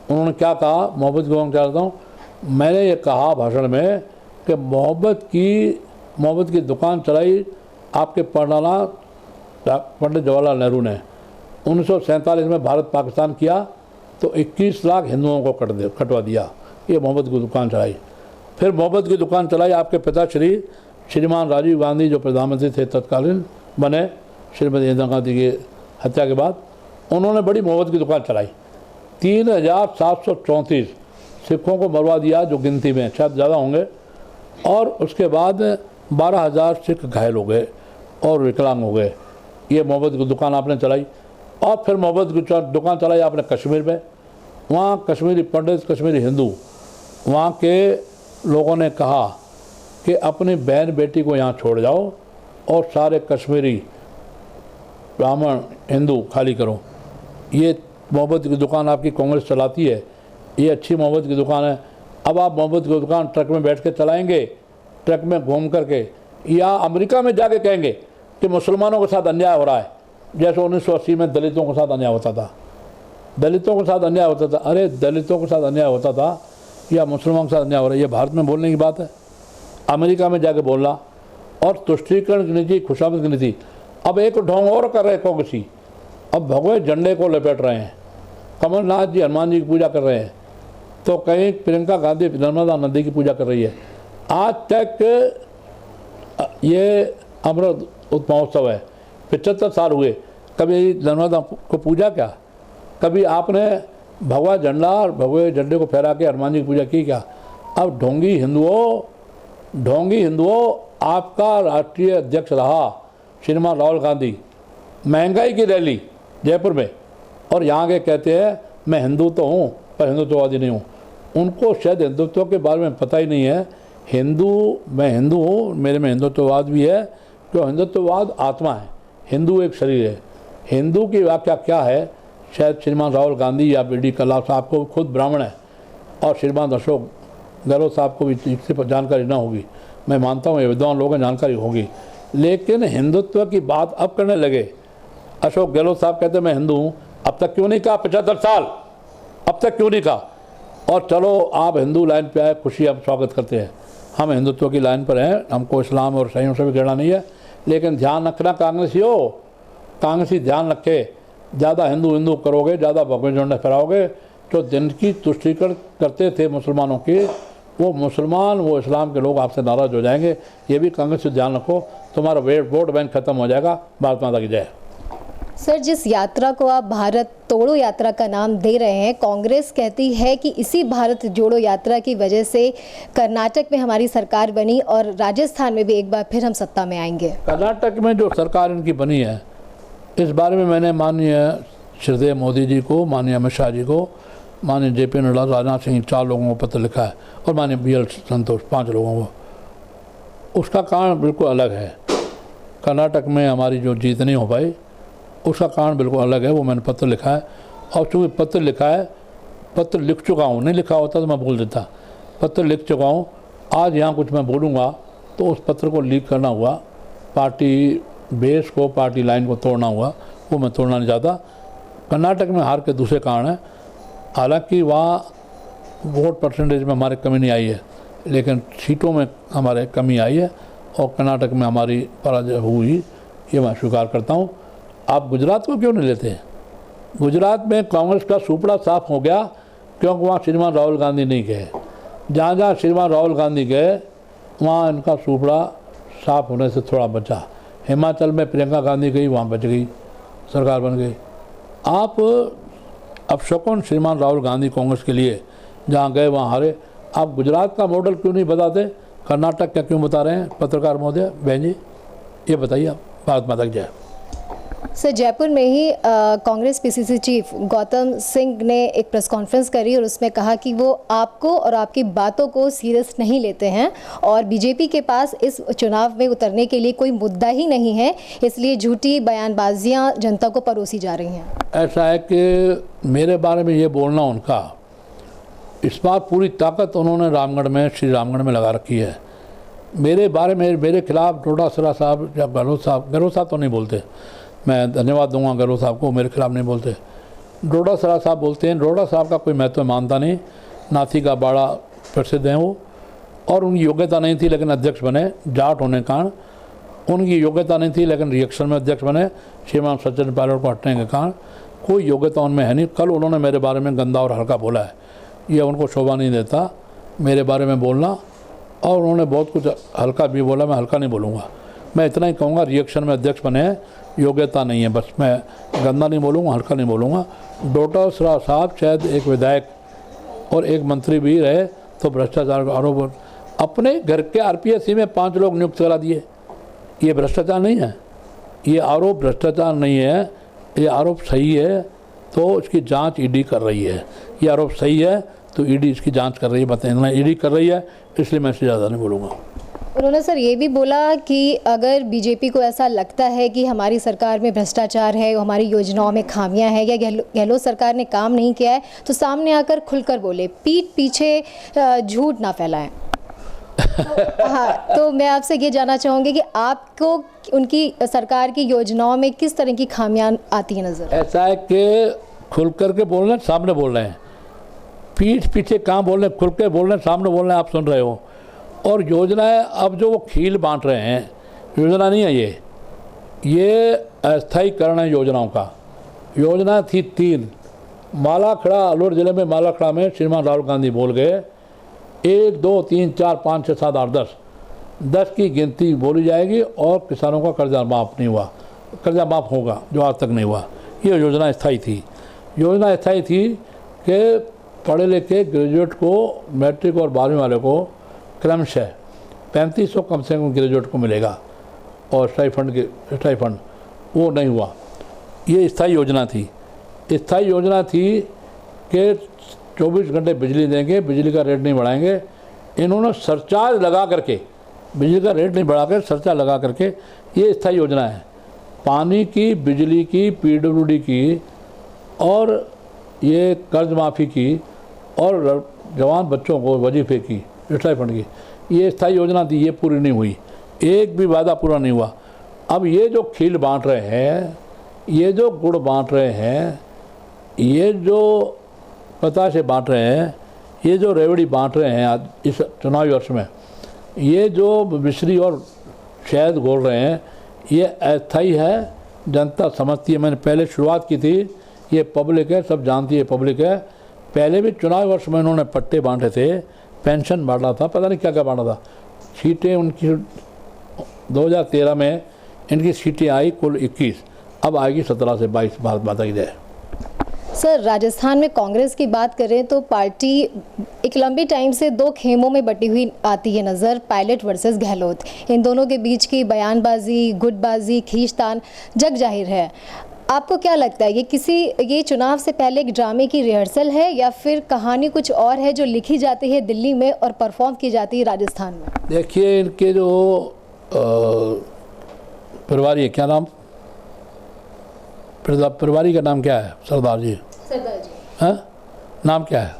उन्होंने क्या कहा, मोहब्बत की दुकान चलाता हूँ। मैंने ये कहा भाषण में कि मोहब्बत की दुकान चलाई आपके परनाना पंडित जवाहरलाल नेहरू ने। 1947 में भारत पाकिस्तान किया तो 21 लाख हिंदुओं को कटवा दिया। ये मोहब्बत की दुकान चलाई। फिर मोहब्बत की दुकान चलाई आपके पिताश्री श्रीमान राजीव गांधी, जो प्रधानमंत्री थे तत्कालीन बने श्रीमती इंदिरा गांधी की हत्या के बाद। उन्होंने बड़ी मोहब्बत की दुकान चलाई। 3734 सिखों को मरवा दिया, जो गिनती में शायद ज़्यादा होंगे, और उसके बाद 12,000 सिख घायल हो गए और विकलांग हो गए। ये मोहब्बत की दुकान आपने चलाई। और फिर मोहब्बत की दुकान चलाई आपने कश्मीर में। वहाँ कश्मीरी पंडित, कश्मीरी हिंदू, वहाँ के लोगों ने कहा कि अपनी बहन बेटी को यहाँ छोड़ जाओ और सारे कश्मीरी ब्राह्मण हिंदू खाली करो। ये मोहब्बत की दुकान आपकी कांग्रेस चलाती है, ये अच्छी मोहब्बत की दुकान है। अब आप मोहब्बत की दुकान ट्रक में बैठ के चलाएंगे, ट्रक में घूम करके, या अमेरिका में जाके कहेंगे कि मुसलमानों के साथ अन्याय हो रहा है, जैसे 1980 में दलितों के साथ अन्याय होता था। दलितों के साथ अन्याय होता था, अरे दलितों के साथ अन्याय होता था या मुसलमानों के साथ अन्याय हो रहा है, ये भारत में बोलने की बात है? अमेरिका में जाके बोलना। और तुष्टीकरण की नीति, खुशामद की नीति। अब एक ढोंग और कर रहे हैं कांग्रेसी, अब भगवे झंडे को लपेट रहे हैं। कमलनाथ जी हनुमान जी की पूजा कर रहे हैं, तो कहीं प्रियंका गांधी नर्मदा नदी की पूजा कर रही है। आज तक ये अमृत महोत्सव है, 75 साल हुए, कभी नर्मदा को पूजा क्या? कभी आपने भगवा झंडा और भगवे झंडे को फहरा के हनुमान जी की पूजा की क्या? अब ढोंगी हिंदुओं आपका राष्ट्रीय अध्यक्ष रहा श्रीमान राहुल गांधी। महंगाई की रैली जयपुर में, और यहाँ के कहते हैं मैं हिंदू तो हूँ पर हिंदुत्ववादी नहीं हूँ। उनको शायद हिंदुत्व के बारे में पता ही नहीं है। मैं हिंदू हूँ, मेरे में हिंदुत्ववाद भी है, क्यों? हिंदुत्ववाद आत्मा है, हिंदू एक शरीर है। हिंदू की व्याख्या क्या है, शायद श्रीमान राहुल गांधी या बी.डी. कल्ला साहब को खुद ब्राह्मण है, और श्रीमान अशोक गहलोत साहब को भी इससे जानकारी ना होगी। मैं मानता हूँ ये विद्वान लोगों को जानकारी होगी, लेकिन हिंदुत्व की बात अब करने लगे। अशोक गहलोत साहब कहते मैं हिंदू हूँ, अब तक क्यों नहीं कहा? 75 साल अब तक क्यों नहीं कहा? और चलो आप हिंदू लाइन पे आए, खुशी हम स्वागत करते हैं। हम हिंदुत्व की लाइन पर हैं, हमको इस्लाम और ईसाइयों से भी घृणा नहीं है, लेकिन ध्यान रखना कांग्रेसी ध्यान रखे। ज़्यादा हिंदू करोगे, ज़्यादा भगवे झंडे फहराओगे, तो जिनकी तुष्टीकरण करते थे मुसलमानों की, वो मुसलमान, वो इस्लाम के लोग आपसे नाराज़ हो जाएंगे। ये भी कांग्रेस से ध्यान रखो, तुम्हारा वोट बैंक खत्म हो जाएगा। भारत माता की जय। सर, जिस यात्रा को आप भारत तोड़ो यात्रा का नाम दे रहे हैं, कांग्रेस कहती है कि इसी भारत जोड़ो यात्रा की वजह से कर्नाटक में हमारी सरकार बनी और राजस्थान में भी एक बार फिर हम सत्ता में आएंगे। कर्नाटक में जो सरकार इनकी बनी है, इस बारे में मैंने माननीय श्रीदेव मोदी जी को, माननीय अमित शाह जी को, माननीय जे.पी. नड्डा, राजनाथ सिंह, 4 लोगों को पत्र लिखा है, और माननीय बी.एल. संतोष 5 लोगों को। उसका कारण बिल्कुल अलग है। कर्नाटक में हमारी जो जीत नहीं हो पाई, उसका कारण बिल्कुल अलग है। वो मैंने पत्र लिखा है, और चूँकि पत्र लिखा है, पत्र लिख चुका हूँ, नहीं लिखा होता तो मैं बोल देता। पत्र लिख चुका हूँ, आज यहाँ कुछ मैं बोलूँगा तो उस पत्र को लीक करना हुआ, पार्टी बेस को, पार्टी लाइन को तोड़ना हुआ, वो मैं तोड़ना नहीं चाहता। कर्नाटक में हार के दूसरे कारण हैं, हालांकि वहाँ वोट परसेंटेज में हमारे कमी नहीं आई है, लेकिन सीटों में हमारे कमी आई है, और कर्नाटक में हमारी पराजय हुई, ये मैं स्वीकार करता हूँ। आप गुजरात को क्यों नहीं लेते? गुजरात में कांग्रेस का सुपड़ा साफ हो गया, क्योंकि वहाँ श्रीमान राहुल गांधी नहीं गए। जहाँ जहाँ श्रीमान राहुल गांधी गए, वहाँ इनका सुपड़ा साफ होने से थोड़ा बचा। हिमाचल में प्रियंका गांधी गई, वहाँ बच गई, सरकार बन गई। आप अपशकुन श्रीमान राहुल गांधी कांग्रेस के लिए जहाँ गए वहाँ हारे। आप गुजरात का मॉडल क्यों नहीं बताते, कर्नाटक का क्यों बता रहे हैं पत्रकार महोदय बहन जी, ये बताइए आप। भारत माता की जय। सर, जयपुर में ही कांग्रेस पीसीसी चीफ गौतम सिंह ने एक प्रेस कॉन्फ्रेंस करी और उसमें कहा कि वो आपको और आपकी बातों को सीरियस नहीं लेते हैं और बीजेपी के पास इस चुनाव में उतरने के लिए कोई मुद्दा ही नहीं है, इसलिए झूठी बयानबाजियां जनता को परोसी जा रही हैं। ऐसा है कि मेरे बारे में ये बोलना उनका, इस बार पूरी ताकत उन्होंने रामगढ़ में, श्री रामगढ़ में लगा रखी है। मेरे बारे में, मेरे खिलाफ डोटासरा साहब या गहलोत साहब तो नहीं बोलते, मैं धन्यवाद दूंगा गहलोत साहब को, मेरे खिलाफ नहीं बोलते। डोटासरा साहब बोलते हैं। डोटा साहब का कोई महत्व मानता नहीं, नाथी का बाड़ा प्रसिद्ध हैं वो, और उनकी योग्यता नहीं थी लेकिन अध्यक्ष बने। जाट होने के कारण उनकी योग्यता नहीं थी लेकिन रिएक्शन में अध्यक्ष बने। श्रीमान सचिन पायलट को हटने के कारण कोई योग्यता उनमें है नहीं। कल उन्होंने मेरे बारे में गंदा और हल्का बोला है, ये उनको शोभा नहीं देता मेरे बारे में बोलना, और उन्होंने बहुत कुछ हल्का भी बोला, मैं हल्का नहीं बोलूँगा। मैं इतना ही कहूँगा, रिएक्शन में अध्यक्ष बने हैं, योग्यता नहीं है, बस। मैं गंदा नहीं बोलूँगा, हल्का नहीं बोलूँगा। डोटासरा साहब शायद एक विधायक और एक मंत्री भी रहे तो भ्रष्टाचार का आरोप, अपने घर के आरपीएससी में 5 लोग नियुक्त करा दिए, ये भ्रष्टाचार नहीं है? ये आरोप भ्रष्टाचार नहीं है, ये आरोप सही है तो इसकी जांच ईडी कर रही है। ये आरोप सही है तो ईडी इसकी जांच कर रही है, बताएं ईडी कर रही है, इसलिए मैं इससे ज़्यादा नहीं बोलूँगा। उन्होंने सर ये भी बोला कि अगर बीजेपी को ऐसा लगता है कि हमारी सरकार में भ्रष्टाचार है, हमारी योजनाओं में खामियां हैं या गहलोत सरकार ने काम नहीं किया है तो सामने आकर खुलकर बोले, पीठ पीछे झूठ ना फैलाएं। हाँ, तो मैं आपसे ये जानना चाहूँगी कि आपको उनकी सरकार की योजनाओं में किस तरह की खामियां आती हैं नज़र? ऐसा है कि खुल कर के बोल रहे हैं, सामने बोल रहे हैं, पीठ पीछे कहाँ बोल रहे हैं, खुल के बोल रहे हैं, सामने बोल रहे हैं, आप सुन रहे हो। और योजनाएं अब जो वो खील बांट रहे हैं, योजना नहीं है ये अस्थायीकरण है योजनाओं का। योजना थी 3, मालाखड़ा, अलवर ज़िले में मालाखड़ा में श्रीमान राहुल गांधी बोल गए 1 2 3 4 5 6 7 8 10 की गिनती बोली जाएगी और किसानों का कर्जा माफ़ नहीं हुआ, कर्जा माफ़ होगा जो आज तक नहीं हुआ। ये योजना स्थायी थी। योजना स्थायी थी कि पढ़े लिखे ग्रेजुएट को, मैट्रिक और 12वीं वाले को क्रमशः 3500 कम से कम ग्रेजुएट को मिलेगा, और स्टाइफंड वो नहीं हुआ। ये स्थायी योजना थी। स्थायी योजना थी कि 24 घंटे बिजली देंगे, बिजली का रेट नहीं बढ़ाएंगे। इन्होंने सरचार्ज लगा करके, बिजली का रेट नहीं बढ़ाकर सरचार्ज लगा करके, ये स्थायी योजना है। पानी की, बिजली की, पीडब्ल्यूडी की, और ये कर्ज माफ़ी की, और जवान बच्चों को वजीफे की, स्टाइफंड की, ये स्थायी योजना थी। ये पूरी नहीं हुई, एक भी वादा पूरा नहीं हुआ। अब ये जो खील बांट रहे हैं, ये जो गुड़ बांट रहे हैं, ये जो बताशे बांट रहे हैं, ये जो रेवड़ी बांट रहे हैं आज इस चुनावी वर्ष में, ये जो मिश्री और शहद घोल रहे हैं, ये अस्थायी है। जनता समझती है। मैंने पहले शुरुआत की थी, ये पब्लिक है, सब जानती है पब्लिक है। पहले भी चुनावी वर्ष में इन्होंने पट्टे बांटे थे, पेंशन बांटा था, पता नहीं क्या क्या बांटा था। सीटें उनकी 2013 में इनकी सीटें आई कुल 21, अब आएगी 17 से 22। भारत माता की जय। सर, राजस्थान में कांग्रेस की बात करें तो पार्टी एक लंबे टाइम से 2 खेमों में बटी हुई आती है नज़र, पायलट वर्सेस गहलोत। इन दोनों के बीच की बयानबाजी, गुटबाजी, खींचतान जग जाहिर है। आपको क्या लगता है ये चुनाव से पहले एक ड्रामे की रिहर्सल है या फिर कहानी कुछ और है जो लिखी जाती है दिल्ली में और परफॉर्म की जाती है राजस्थान में? देखिए, इनके जो प्रभारी है, क्या नाम, प्रभारी का नाम क्या है? सरदार जी। हाँ, नाम क्या है?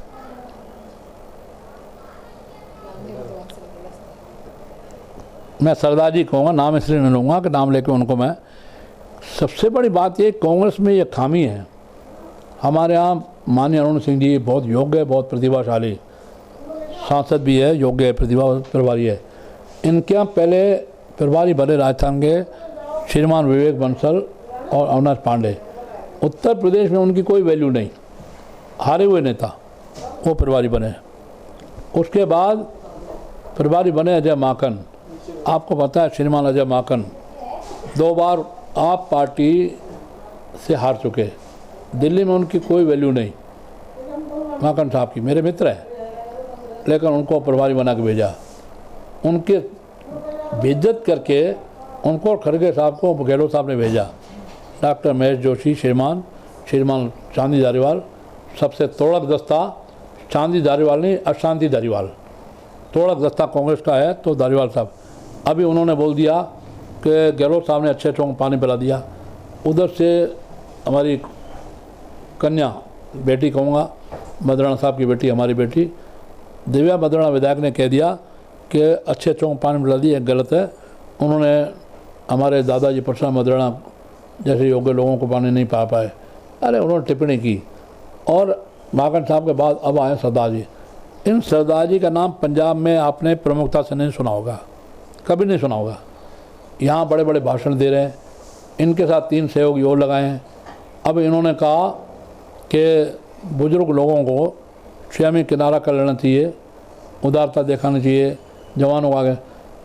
मैं सरदार जी कहूँगा, नाम इसलिए नहीं लूँगा कि नाम लेके उनको मैं। सबसे बड़ी बात ये, कांग्रेस में ये खामी है। हमारे यहाँ माननीय अरुण सिंह जी बहुत योग्य, बहुत प्रतिभाशाली सांसद भी है, योग्य है, प्रतिभा प्रभारी है। इनके यहाँ पहले प्रभारी बने राजस्थान के श्रीमान विवेक बंसल और अविनाश पांडे। उत्तर प्रदेश में उनकी कोई वैल्यू नहीं, हारे हुए नेता, वो प्रभारी बने। उसके बाद प्रभारी बने अजय माकन, आपको पता है श्रीमान अजय माकन 2 बार आप पार्टी से हार चुके, दिल्ली में उनकी कोई वैल्यू नहीं, माकन साहब की मेरे मित्र हैं, लेकिन उनको प्रभारी बना के भेजा, उनके बेइज्जत करके उनको खड़गे साहब को गहलोत साहब ने भेजा। डॉक्टर महेश जोशी श्रीमान चांदी धारीवाल, सबसे तोड़क दस्ता चांदी धारीवाल नहीं, अशांति धारीवाल, तोड़क दस्ता कांग्रेस का है तो धारीवाल साहब। अभी उन्होंने बोल दिया कि गहलोत साहब ने अच्छे चौंक पानी पिला दिया। उधर से हमारी कन्या बेटी कहूँगा, मदराना साहब की बेटी, हमारी बेटी दिव्या मदराना विधायक ने कह दिया कि अच्छे चौंक पानी पिला दिए, गलत है। उन्होंने हमारे दादाजी परशुराम मदराना जैसे योग्य लोगों को पानी नहीं पा पाए, अरे उन्होंने टिप्पणी की। और माकन साहब के बाद अब आए सरदार जी। इन सरदार जी का नाम पंजाब में आपने प्रमुखता से नहीं सुना होगा, कभी नहीं सुना होगा। यहाँ बड़े बड़े भाषण दे रहे हैं, इनके साथ 3 सहयोगी और लगाए हैं। अब इन्होंने कहा कि बुजुर्ग लोगों को शमी किनारा कर लेना चाहिए, उदारता दिखानी चाहिए, जवानों को आगे।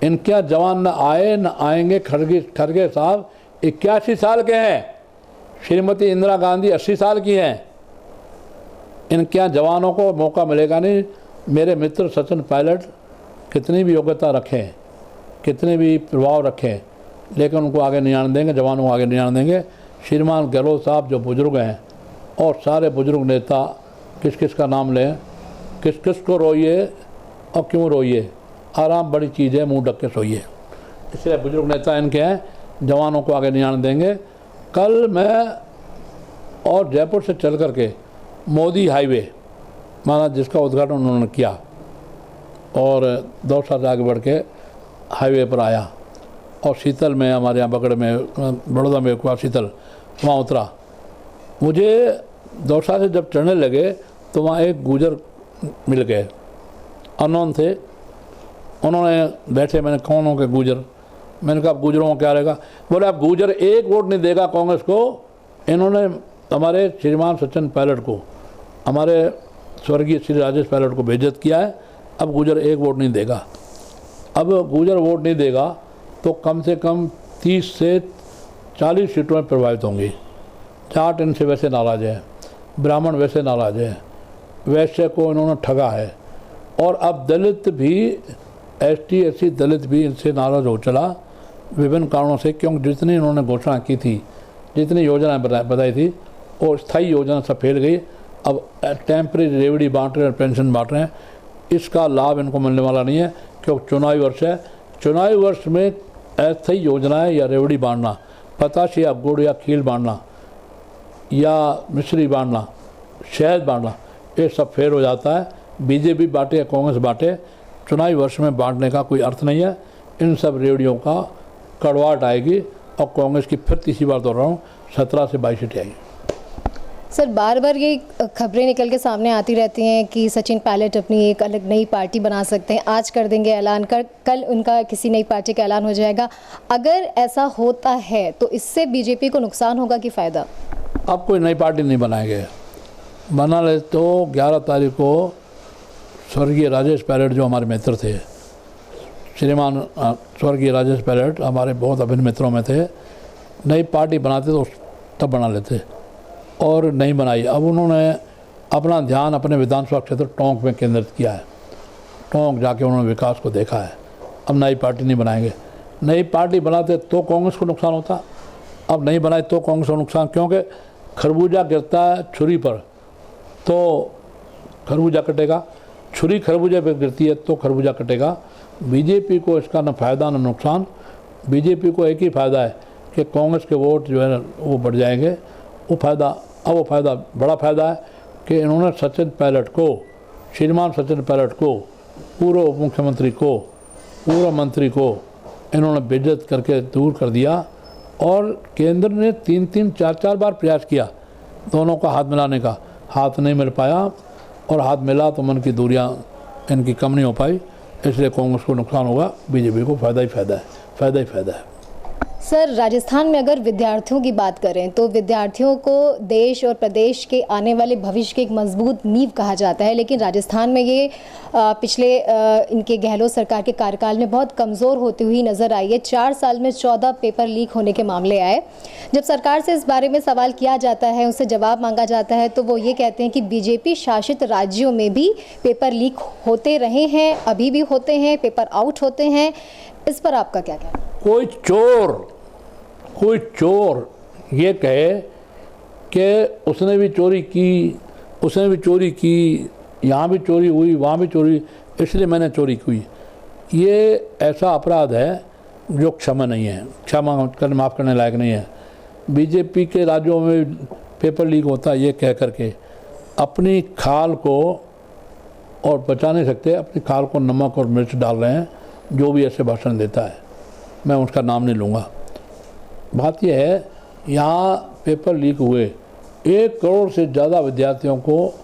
इनके यहाँ जवान न आए न आएंगे। खड़गे साहब 81 साल के हैं, श्रीमती इंदिरा गांधी 80 साल की हैं। इनके यहाँ जवानों को मौका मिलेगा नहीं। मेरे मित्र सचिन पायलट कितनी भी योग्यता रखें, कितने भी प्रभाव रखें, लेकिन उनको आगे नहीं आने देंगे, जवानों को आगे नहीं आने देंगे। श्रीमान गहलोत साहब जो बुजुर्ग हैं, और सारे बुजुर्ग नेता किस किस का नाम लें, किस किस को रोइए और क्यों रोइए, आराम बड़ी चीज़ है, मुंह ढक के सोइए। इसलिए बुजुर्ग नेता इनके हैं, जवानों को आगे नहीं आने देंगे। कल मैं और जयपुर से चल करके मोदी हाईवे माना जिसका उद्घाटन उन्होंने किया, और दौसा से आगे बढ़ के हाईवे पर आया, और शीतल में हमारे यहाँ बगड़ में बड़ौदा में हुआ शीतल, वहाँ उतरा। मुझे दौसा से जब चढ़ने लगे तो वहाँ एक गुजर मिल गए, अननोन थे। उन्होंने बैठे, मैंने कौन हो के गुजर, मैंने कहा गुजरों को क्या रहेगा। बोले आप गुजर एक वोट नहीं देगा कांग्रेस को। इन्होंने हमारे श्रीमान सचिन पायलट को, हमारे स्वर्गीय श्री राजेश पायलट को बेइज्जत किया है। अब गुजर एक वोट नहीं देगा। अब गुजर वोट नहीं देगा तो कम से कम 30 से 40 सीटों में प्रभावित होंगी। जाट इनसे वैसे नाराज़ है, ब्राह्मण वैसे नाराज़ है, वैश्य को इन्होंने ठगा है, और अब दलित भी, ST SC दलित भी इनसे नाराज़ हो चला विभिन्न कारणों से। क्योंकि जितनी इन्होंने घोषणा की थी, जितनी योजनाएं बताई थी, और स्थायी योजना सब फैल गई। अब टेम्परेरी रेवड़ी बांट रहे हैं, पेंशन बांट रहे हैं, इसका लाभ इनको मिलने वाला नहीं है, क्योंकि चुनावी वर्ष है। चुनावी वर्ष में अस्थायी योजनाएं या रेवड़ी बांटना, पताश या गुड़ या खील बांटना या मिश्री बांटना, शहद बांटना, ये सब फेल हो जाता है। बीजेपी बांटे या कांग्रेस बांटे, चुनावी वर्ष में बांटने का कोई अर्थ नहीं है। इन सब रेवड़ियों का कड़वाहट आएगी, और कांग्रेस की फिर तीसरी बार दोहरा रहा हूँ, 17 से 22 सीटें आएगी। सर, बार बार ये खबरें निकल के सामने आती रहती हैं कि सचिन पायलट अपनी एक अलग नई पार्टी बना सकते हैं, आज कर देंगे ऐलान, कल उनका किसी नई पार्टी का ऐलान हो जाएगा। अगर ऐसा होता है तो इससे बीजेपी को नुकसान होगा कि फ़ायदा? अब कोई नई पार्टी नहीं बनाएंगे। बना ले तो 11 तारीख को स्वर्गीय राजेश पायलट जो हमारे मित्र थे, श्रीमान स्वर्गीय राजेश पायलट हमारे बहुत अभिन्न मित्रों में थे, नई पार्टी बनाते तो तब बना लेते, और नहीं बनाई। अब उन्होंने अपना ध्यान अपने विधानसभा क्षेत्र टोंक में केंद्रित किया है। टोंक जाके उन्होंने विकास को देखा है। अब नई पार्टी नहीं बनाएंगे। नई पार्टी बनाते तो कांग्रेस को नुकसान होता, अब नहीं बनाए तो कांग्रेस को नुकसान, क्योंकि खरबूजा गिरता है छुरी पर तो खरबूजा कटेगा, छुरी खरबूजे पर गिरती है तो खरबूजा कटेगा। बीजेपी को इसका न फ़ायदा न नुकसान। बीजेपी को एक ही फ़ायदा है कि कांग्रेस के वोट जो है वो बढ़ जाएंगे। वो फ़ायदा बड़ा फ़ायदा है कि इन्होंने सचिन पायलट को, श्रीमान सचिन पायलट को, पूर्व उप मुख्यमंत्री को, पूर्व मंत्री को इन्होंने बेइज्जत करके दूर कर दिया। और केंद्र ने 3-3, 4-4 बार प्रयास किया दोनों का हाथ मिलाने का, हाथ नहीं मिल पाया, और हाथ मिला तो मन की दूरियां इनकी कम नहीं हो पाई। इसलिए कांग्रेस को नुकसान होगा, बीजेपी को फ़ायदा ही फ़ायदा है, फ़ायदा ही फ़ायदा है। सर, राजस्थान में अगर विद्यार्थियों की बात करें तो विद्यार्थियों को देश और प्रदेश के आने वाले भविष्य की एक मजबूत नींव कहा जाता है, लेकिन राजस्थान में ये पिछले इनके गहलोत सरकार के कार्यकाल में बहुत कमज़ोर होती हुई नज़र आई है। 4 साल में 14 पेपर लीक होने के मामले आए। जब सरकार से इस बारे में सवाल किया जाता है, उनसे जवाब मांगा जाता है, तो वो ये कहते हैं कि बीजेपी शासित राज्यों में भी पेपर लीक होते रहे हैं, अभी भी होते हैं, पेपर आउट होते हैं। इस पर आपका क्या कहना है? कोई चोर ये कहे कि उसने भी चोरी की, यहाँ भी चोरी हुई, वहाँ भी चोरी, इसलिए मैंने चोरी की, ये ऐसा अपराध है जो क्षमा नहीं है, माफ़ करने लायक नहीं है। बीजेपी के राज्यों में पेपर लीक होता है ये कह करके अपनी खाल को और बचा नहीं सकते, अपनी खाल को नमक और मिर्च डाल रहे हैं जो भी ऐसे भाषण देता है। मैं उसका नाम नहीं लूँगा। बात यह है, यहाँ पेपर लीक हुए 1 करोड़ से ज़्यादा विद्यार्थियों को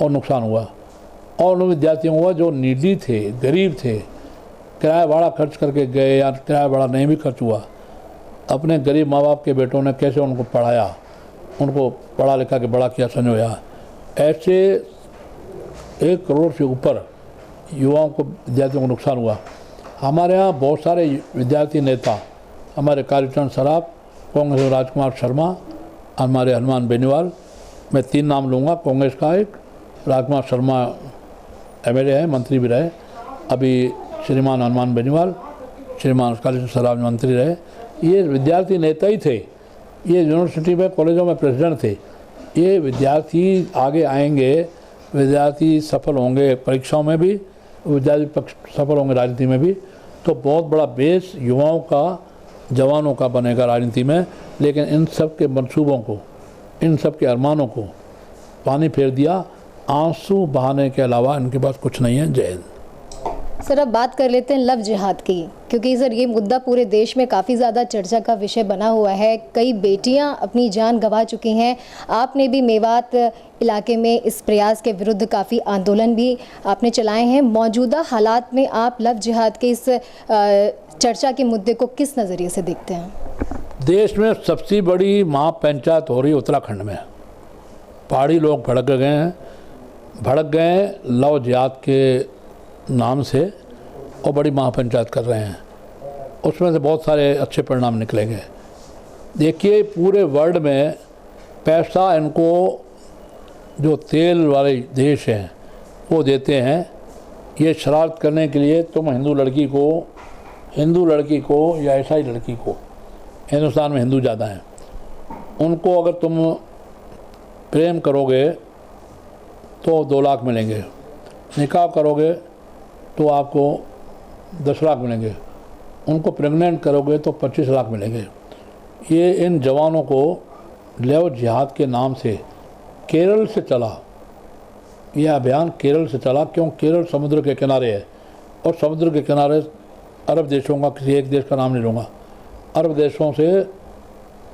और नुकसान हुआ, और उन विद्यार्थियों को जो नीडी थे, गरीब थे, किराया भाड़ा खर्च करके गए या किराया भाड़ा नहीं भी खर्च हुआ, अपने गरीब माँ बाप के बेटों ने कैसे उनको पढ़ाया, उनको पढ़ा लिखा के बड़ा किया, संजोया। ऐसे 1 करोड़ से ऊपर युवाओं को, विद्यार्थियों को नुकसान हुआ। हमारे यहाँ बहुत सारे विद्यार्थी नेता, हमारे कालीचरण सराफ, कांग्रेस राजकुमार शर्मा, हमारे हनुमान बेनीवाल, मैं 3 नाम लूँगा। कांग्रेस का एक राजकुमार शर्मा एमएलए है, मंत्री भी रहे, अभी श्रीमान हनुमान बेनीवाल, श्रीमान कालीचरण सराफ मंत्री रहे। ये विद्यार्थी नेता ही थे, ये यूनिवर्सिटी में, कॉलेजों में प्रेसिडेंट थे। ये विद्यार्थी आगे आएंगे, विद्यार्थी सफल होंगे परीक्षाओं में भी, विद्यार्थी सफल होंगे राजनीति में भी, तो बहुत बड़ा बेस युवाओं का, जवानों का बनेगा राजनीति में। लेकिन इन सब के मंसूबों को, इन सब के अरमानों को पानी फेर दिया। आंसू बहाने के अलावा इनके पास कुछ नहीं है। जय हिंद। सर, अब बात कर लेते हैं लव जिहाद की, क्योंकि सर ये मुद्दा पूरे देश में काफ़ी ज़्यादा चर्चा का विषय बना हुआ है। कई बेटियां अपनी जान गंवा चुकी हैं। आपने भी मेवात इलाके में इस प्रयास के विरुद्ध काफ़ी आंदोलन भी आपने चलाए हैं। मौजूदा हालात में आप लव जिहाद के इस चर्चा के मुद्दे को किस नज़रिए से देखते हैं? देश में सबसे बड़ी महापंचायत हो रही है उत्तराखंड में। पहाड़ी लोग भड़क गए लव जिहाद के नाम से और बड़ी महापंचायत कर रहे हैं। उसमें से बहुत सारे अच्छे परिणाम निकलेंगे। देखिए, पूरे वर्ल्ड में पैसा इनको जो तेल वाले देश हैं वो देते हैं ये शरारत करने के लिए। तुम हिंदू लड़की को या ईसाई लड़की को, हिंदुस्तान में हिंदू ज़्यादा हैं, उनको अगर तुम प्रेम करोगे तो 2 लाख मिलेंगे, निकाह करोगे तो आपको 10 लाख मिलेंगे, उनको प्रेग्नेंट करोगे तो 25 लाख मिलेंगे। ये इन जवानों को लव जिहाद के नाम से केरल से चला, यह अभियान केरल से चला। क्यों? केरल समुद्र के किनारे है, और समुद्र के किनारे अरब देशों का, किसी एक देश का नाम नहीं लूँगा, अरब देशों से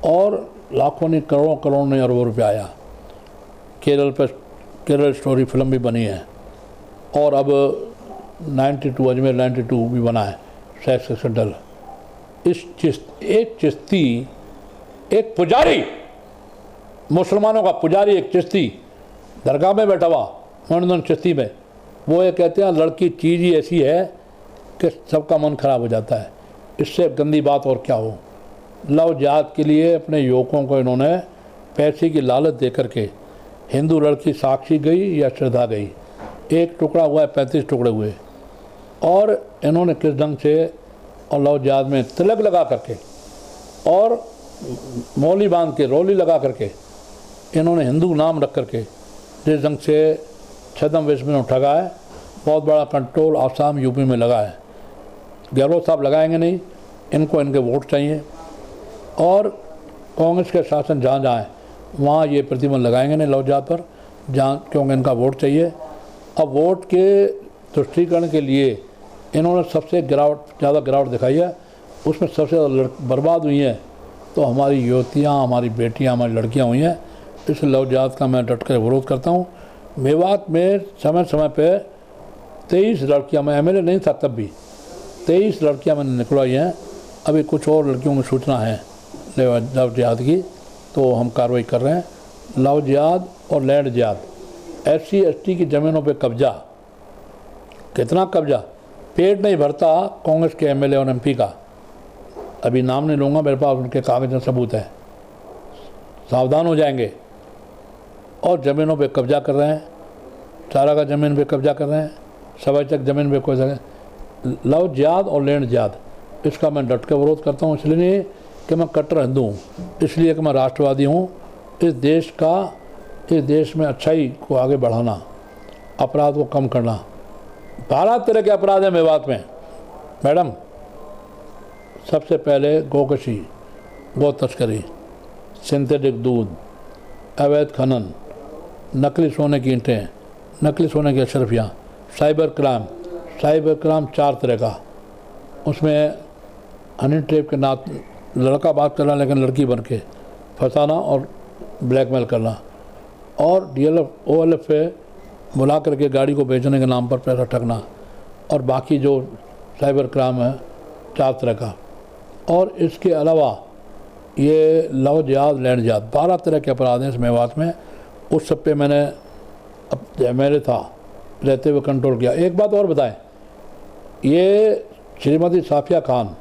और लाखों नहीं, करोड़ों नहीं, अरबों रुपया आया। केरल पर केरल स्टोरी फिल्म भी बनी है, और अब 92 अजमेर 92 भी बना है, सेक्स एक्सीडेंटल। एक चिश्ती, एक पुजारी, मुसलमानों का पुजारी, एक चिश्ती दरगाह में बैठा हुआ, मोहम्मदन चिश्ती में, वो ये कहते हैं लड़की चीज़ ही ऐसी है कि सबका मन खराब हो जाता है। इससे गंदी बात और क्या हो। लव जिहाद के लिए अपने युवकों को इन्होंने पैसे की लालच दे करके, हिंदू लड़की साक्षी गई या श्रद्धा गई, 1 टुकड़ा हुआ है, 35 टुकड़े हुए। और इन्होंने किस ढंग से, और लव जिहाद में तिलक लगा करके और मौली बांध के, रोली लगा करके, इन्होंने हिंदू नाम रख करके जिस ढंग से छदम वेश में ठगा है, बहुत बड़ा कंट्रोल आसाम यूपी में लगा है। गहलोत साहब लगाएंगे नहीं, इनको इनके वोट चाहिए, और कांग्रेस के शासन जहाँ जहाँ है वहाँ ये प्रतिबंध लगाएंगे नहीं लव जिहाद पर, जहाँ, क्योंकि इनका वोट चाहिए। अब वोट के तुष्टीकरण के लिए इन्होंने सबसे ज़्यादा गिरावट दिखाई है, उसमें सबसे ज़्यादा बर्बाद हुई हैं तो हमारी युवतियाँ, हमारी बेटियाँ, हमारी लड़कियाँ हुई हैं। इस लव जिहाद का मैं डट कर विरोध करता हूँ। मेवात में समय समय पे 23 लड़कियाँ, मैं एमएलए नहीं था तब भी, 23 लड़कियाँ मैंने निकलवाई हैं। अभी कुछ और लड़कियों में सूचना है लव जिहाद की, तो हम कार्रवाई कर रहे हैं। लव जिहाद और लैंड जिहाद, SC ST की ज़मीनों पे कब्जा, कितना कब्जा, पेट नहीं भरता कांग्रेस के MLA और MP का। अभी नाम नहीं लूँगा, मेरे पास उनके कागज में सबूत है, सावधान हो जाएंगे। और ज़मीनों पे कब्जा कर रहे हैं, चारा का ज़मीन पे कब्जा कर रहे हैं, सवाई तक ज़मीन पे कोई लव जिहाद और लैंड जिहाद, इसका मैं डट के विरोध करता हूँ। इसलिए नहीं कि मैं कट्टर हिंदू हूँ, इसलिए कि मैं राष्ट्रवादी हूँ। इस देश में अच्छाई को आगे बढ़ाना, अपराध को कम करना। 12 तरह के अपराध हैं मेवात में मैडम। सबसे पहले गोकशी, गौ तस्करी, सिंथेटिक दूध, अवैध खनन, नकली सोने की ईंटें, नकली सोने की अशरफियाँ, साइबर क्राइम 4 तरह का। उसमें हनी ट्रैप के नात लड़का बात करना लेकिन लड़की बन के फंसाना और ब्लैकमेल करना, और DLF OLF पे बुला करके गाड़ी को बेचने के नाम पर पैसा ठगना, और बाकी जो साइबर क्राइम है 4 तरह का। और इसके अलावा ये लव जिहाद लैंड जिहाद 12 तरह के अपराध हैं इस मेवात में। उस सब पे मैंने अब MLA था रहते हुए कंट्रोल किया। एक बात और बताएं, ये श्रीमती साफिया खान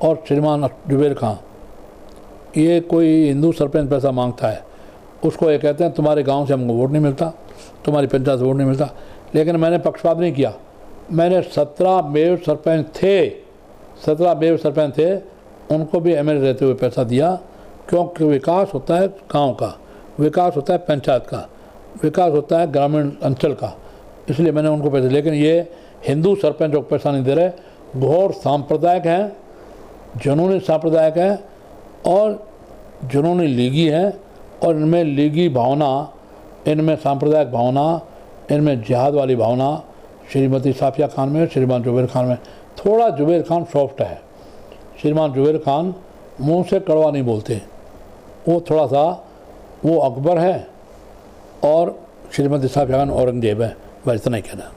और श्रीमान जुबेर खान, ये कोई हिंदू सरपंच पैसा मांगता है, उसको ये कहते हैं तुम्हारे गांव से हमको वोट नहीं मिलता, तुम्हारी पंचायत से वोट नहीं मिलता। लेकिन मैंने पक्षपात नहीं किया, मैंने 17 मेयर सरपंच थे, उनको भी MLA रहते हुए पैसा दिया, क्योंकि विकास होता है गाँव का, विकास होता है पंचायत का, विकास होता है ग्रामीण अंचल का, इसलिए मैंने उनको पैसे। लेकिन ये हिंदू सरपंचों को पैसा नहीं दे रहे, घोर सांप्रदायिक हैं, जुनूनी सांप्रदायिक हैं और जुनूनी लीगी हैं। और इनमें लीगी भावना, इनमें सांप्रदायिक भावना, इनमें जिहाद वाली भावना श्रीमती साफिया खान में, श्रीमान जुबेर खान में। थोड़ा जुबेर खान सॉफ्ट है, श्रीमान जुबेर खान मुंह से कड़वा नहीं बोलते, वो थोड़ा सा वो अकबर है और श्रीमती साफिया खान औरंगजेब है, बस इतना ही कहना।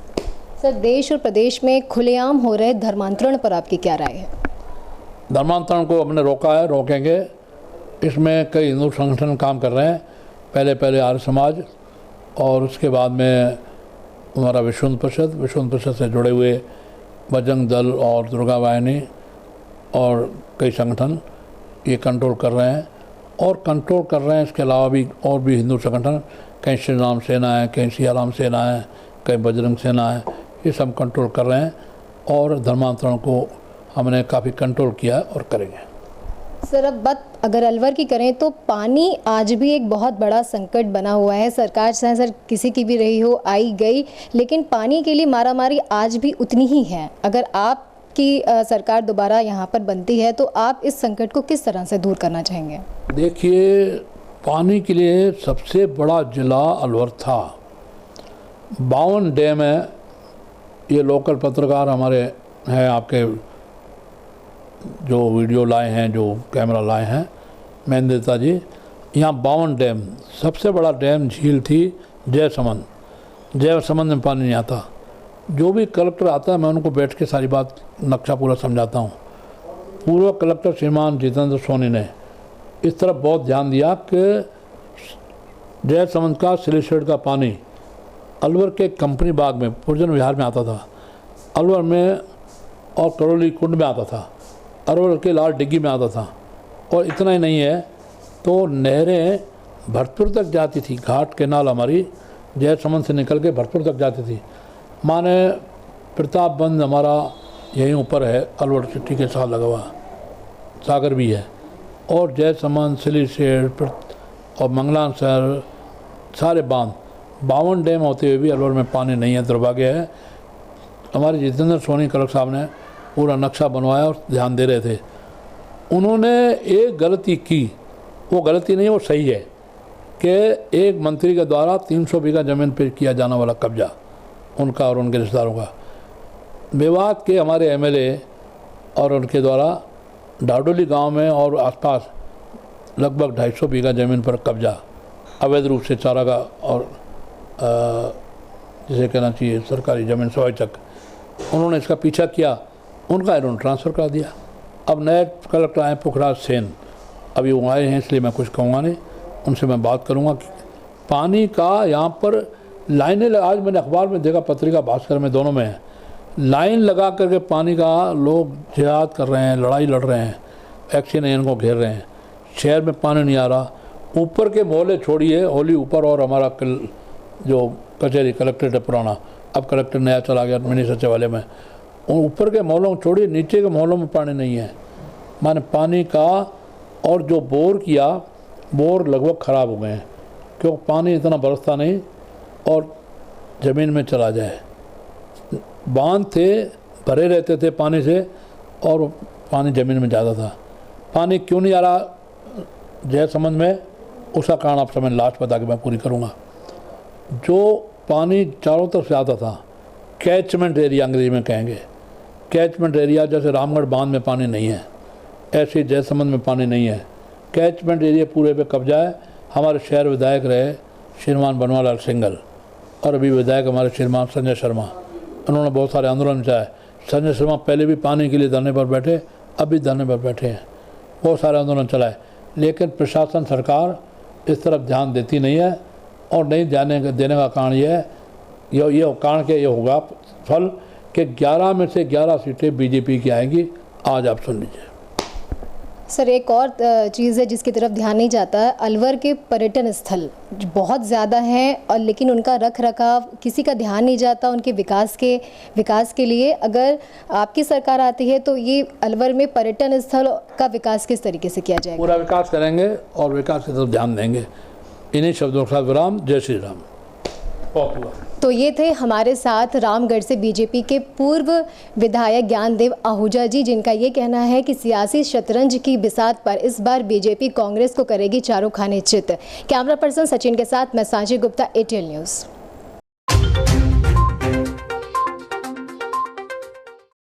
सर, देश और प्रदेश में खुलेआम हो रहे धर्मांतरण पर आपकी क्या राय है? धर्मांतरण को हमने रोका है, रोकेंगे। इसमें कई हिंदू संगठन काम कर रहे हैं, पहले आर्य समाज, और उसके बाद में हमारा विश्व हिंदू परिषद से जुड़े हुए बजरंग दल और दुर्गा वाहिनी और कई संगठन ये कंट्रोल कर रहे हैं। इसके अलावा भी और भी हिंदू संगठन, कहीं श्री राम सेना है, कहीं सिया राम सेना है, कहीं बजरंग सेना है, ये सब कंट्रोल कर रहे हैं। और धर्मांतरण को हमने काफ़ी कंट्रोल किया और करेंगे। सर, अब बात अगर अलवर की करें तो पानी आज भी एक बहुत बड़ा संकट बना हुआ है। सरकार चाहे सर किसी की भी रही हो, आई गई, लेकिन पानी के लिए मारामारी आज भी उतनी ही है। अगर आपकी सरकार दोबारा यहाँ पर बनती है तो आप इस संकट को किस तरह से दूर करना चाहेंगे? देखिए, पानी के लिए सबसे बड़ा जिला अलवर था। 52 डैम है। ये लोकल पत्रकार हमारे हैं, आपके जो वीडियो लाए हैं, जो कैमरा लाए हैं, महेंद्रता जी, यहाँ 52 डैम। सबसे बड़ा डैम झील थी जयसमंद में पानी नहीं आता। जो भी कलेक्टर आता है मैं उनको बैठ के सारी बात नक्शा पूरा समझाता हूँ। पूर्व कलेक्टर श्रीमान जितेंद्र सोनी ने इस तरफ बहुत ध्यान दिया कि जयसमंद का सिलिशेड का पानी अलवर के कंपनी बाग में, पुरजन विहार में आता था, अलवर में और करौली कुंड में आता था, अलवर के लाल डिग्गी में आता था। और इतना ही नहीं है तो नहरें भरतपुर तक जाती थी। घाट केनाल हमारी जयसमंद से निकल के भरतपुर तक जाती थी। माने प्रतापबंद हमारा यहीं ऊपर है, अलवर सिटी के साथ लगा हुआ, सागर भी है। और जयसमंद, सिलीसेठ और मंगलासर सारे बांध, 52 डैम होते हुए भी अलवर में पानी नहीं है। दुर्भाग्य है। हमारे जितेंद्र सोनी कलेक्टर साहब ने पूरा नक्शा बनवाया और ध्यान दे रहे थे। उन्होंने एक गलती की, वो गलती नहीं, वो सही है कि एक मंत्री के द्वारा 300 बीघा ज़मीन पर किया जाने वाला कब्जा उनका और उनके रिश्तेदारों का, मेवात के हमारे MLA और उनके द्वारा डाडोली गांव में और आसपास लगभग 250 बीघा ज़मीन पर कब्जा अवैध रूप से चारा का, और जिसे कहना चाहिए सरकारी ज़मीन सवाई तक, उन्होंने इसका पीछा किया। उनका इन्होंने ट्रांसफ़र कर दिया। अब नए कलेक्टर आए पुखराज सेन, अभी वो आए हैं इसलिए मैं कुछ कहूँगा नहीं, उनसे मैं बात करूँगा कि पानी का यहाँ पर लाइनें आज मैंने अखबार में देखा, पत्रिका भास्कर में, दोनों में है, लाइन लगा करके पानी का लोग जिहाद कर रहे हैं, लड़ाई लड़ रहे हैं, एक्शन इनको घेर रहे हैं। शहर में पानी नहीं आ रहा, ऊपर के मोहल्ले छोड़िए, होली ऊपर और हमारा जो कचहरी कलेक्ट्रेट है पुराना, अब कलेक्टर नया चला गया मिनी सचिवालय में, ऊपर के मोहल्लों को छोड़िए, नीचे के मोहल्लों में पानी नहीं है। माने पानी का, और जो बोर किया, बोर लगभग ख़राब हो गए हैं क्योंकि पानी इतना बरसता नहीं और ज़मीन में चला जाए। बांध थे, भरे रहते थे पानी से और पानी ज़मीन में ज़्यादा था। पानी क्यों नहीं आ रहा जयसमंद में, उसका कारण आप समय लास्ट बता के मैं पूरी करूँगा। जो पानी चारों तरफ से आता था, कैचमेंट एरिया अंग्रेजी में कहेंगे, कैचमेंट एरिया, जैसे रामगढ़ बांध में पानी नहीं है, ऐसे जयसमंद में पानी नहीं है। कैचमेंट एरिया पूरे पे कब्जा है। हमारे शहर विधायक रहे श्रीमान बनवालाल सिंघल, और अभी विधायक हमारे श्रीमान संजय शर्मा, उन्होंने बहुत सारे आंदोलन चाहे। संजय शर्मा पहले भी पानी के लिए धरने पर बैठे, अब भी धरने पर बैठे हैं, बहुत सारे आंदोलन चलाए, लेकिन प्रशासन सरकार इस तरफ ध्यान देती नहीं है। और नहीं देने का कारण ये है, ये कारण के ये होगा फल कि 11 में से 11 सीटें बीजेपी की आएंगी। आज आप सुन लीजिए। सर, एक और चीज़ है जिसकी तरफ ध्यान नहीं जाता है, अलवर के पर्यटन स्थल बहुत ज़्यादा हैं और लेकिन उनका रख रखाव किसी का ध्यान नहीं जाता उनके विकास के लिए। अगर आपकी सरकार आती है तो ये अलवर में पर्यटन स्थल का विकास किस तरीके से किया जाएगा? पूरा विकास करेंगे और विकास की तरफ ध्यान देंगे। इन्हीं शब्दों के साथ विराम। जय श्री राम। तो ये थे हमारे साथ रामगढ़ से बीजेपी के पूर्व विधायक ज्ञानदेव आहूजा जी, जिनका ये कहना है कि सियासी शतरंज की बिसात पर इस बार बीजेपी कांग्रेस को करेगी चारों खाने चित। कैमरा पर्सन सचिन के साथ मैं सांची गुप्ता, ATL न्यूज़।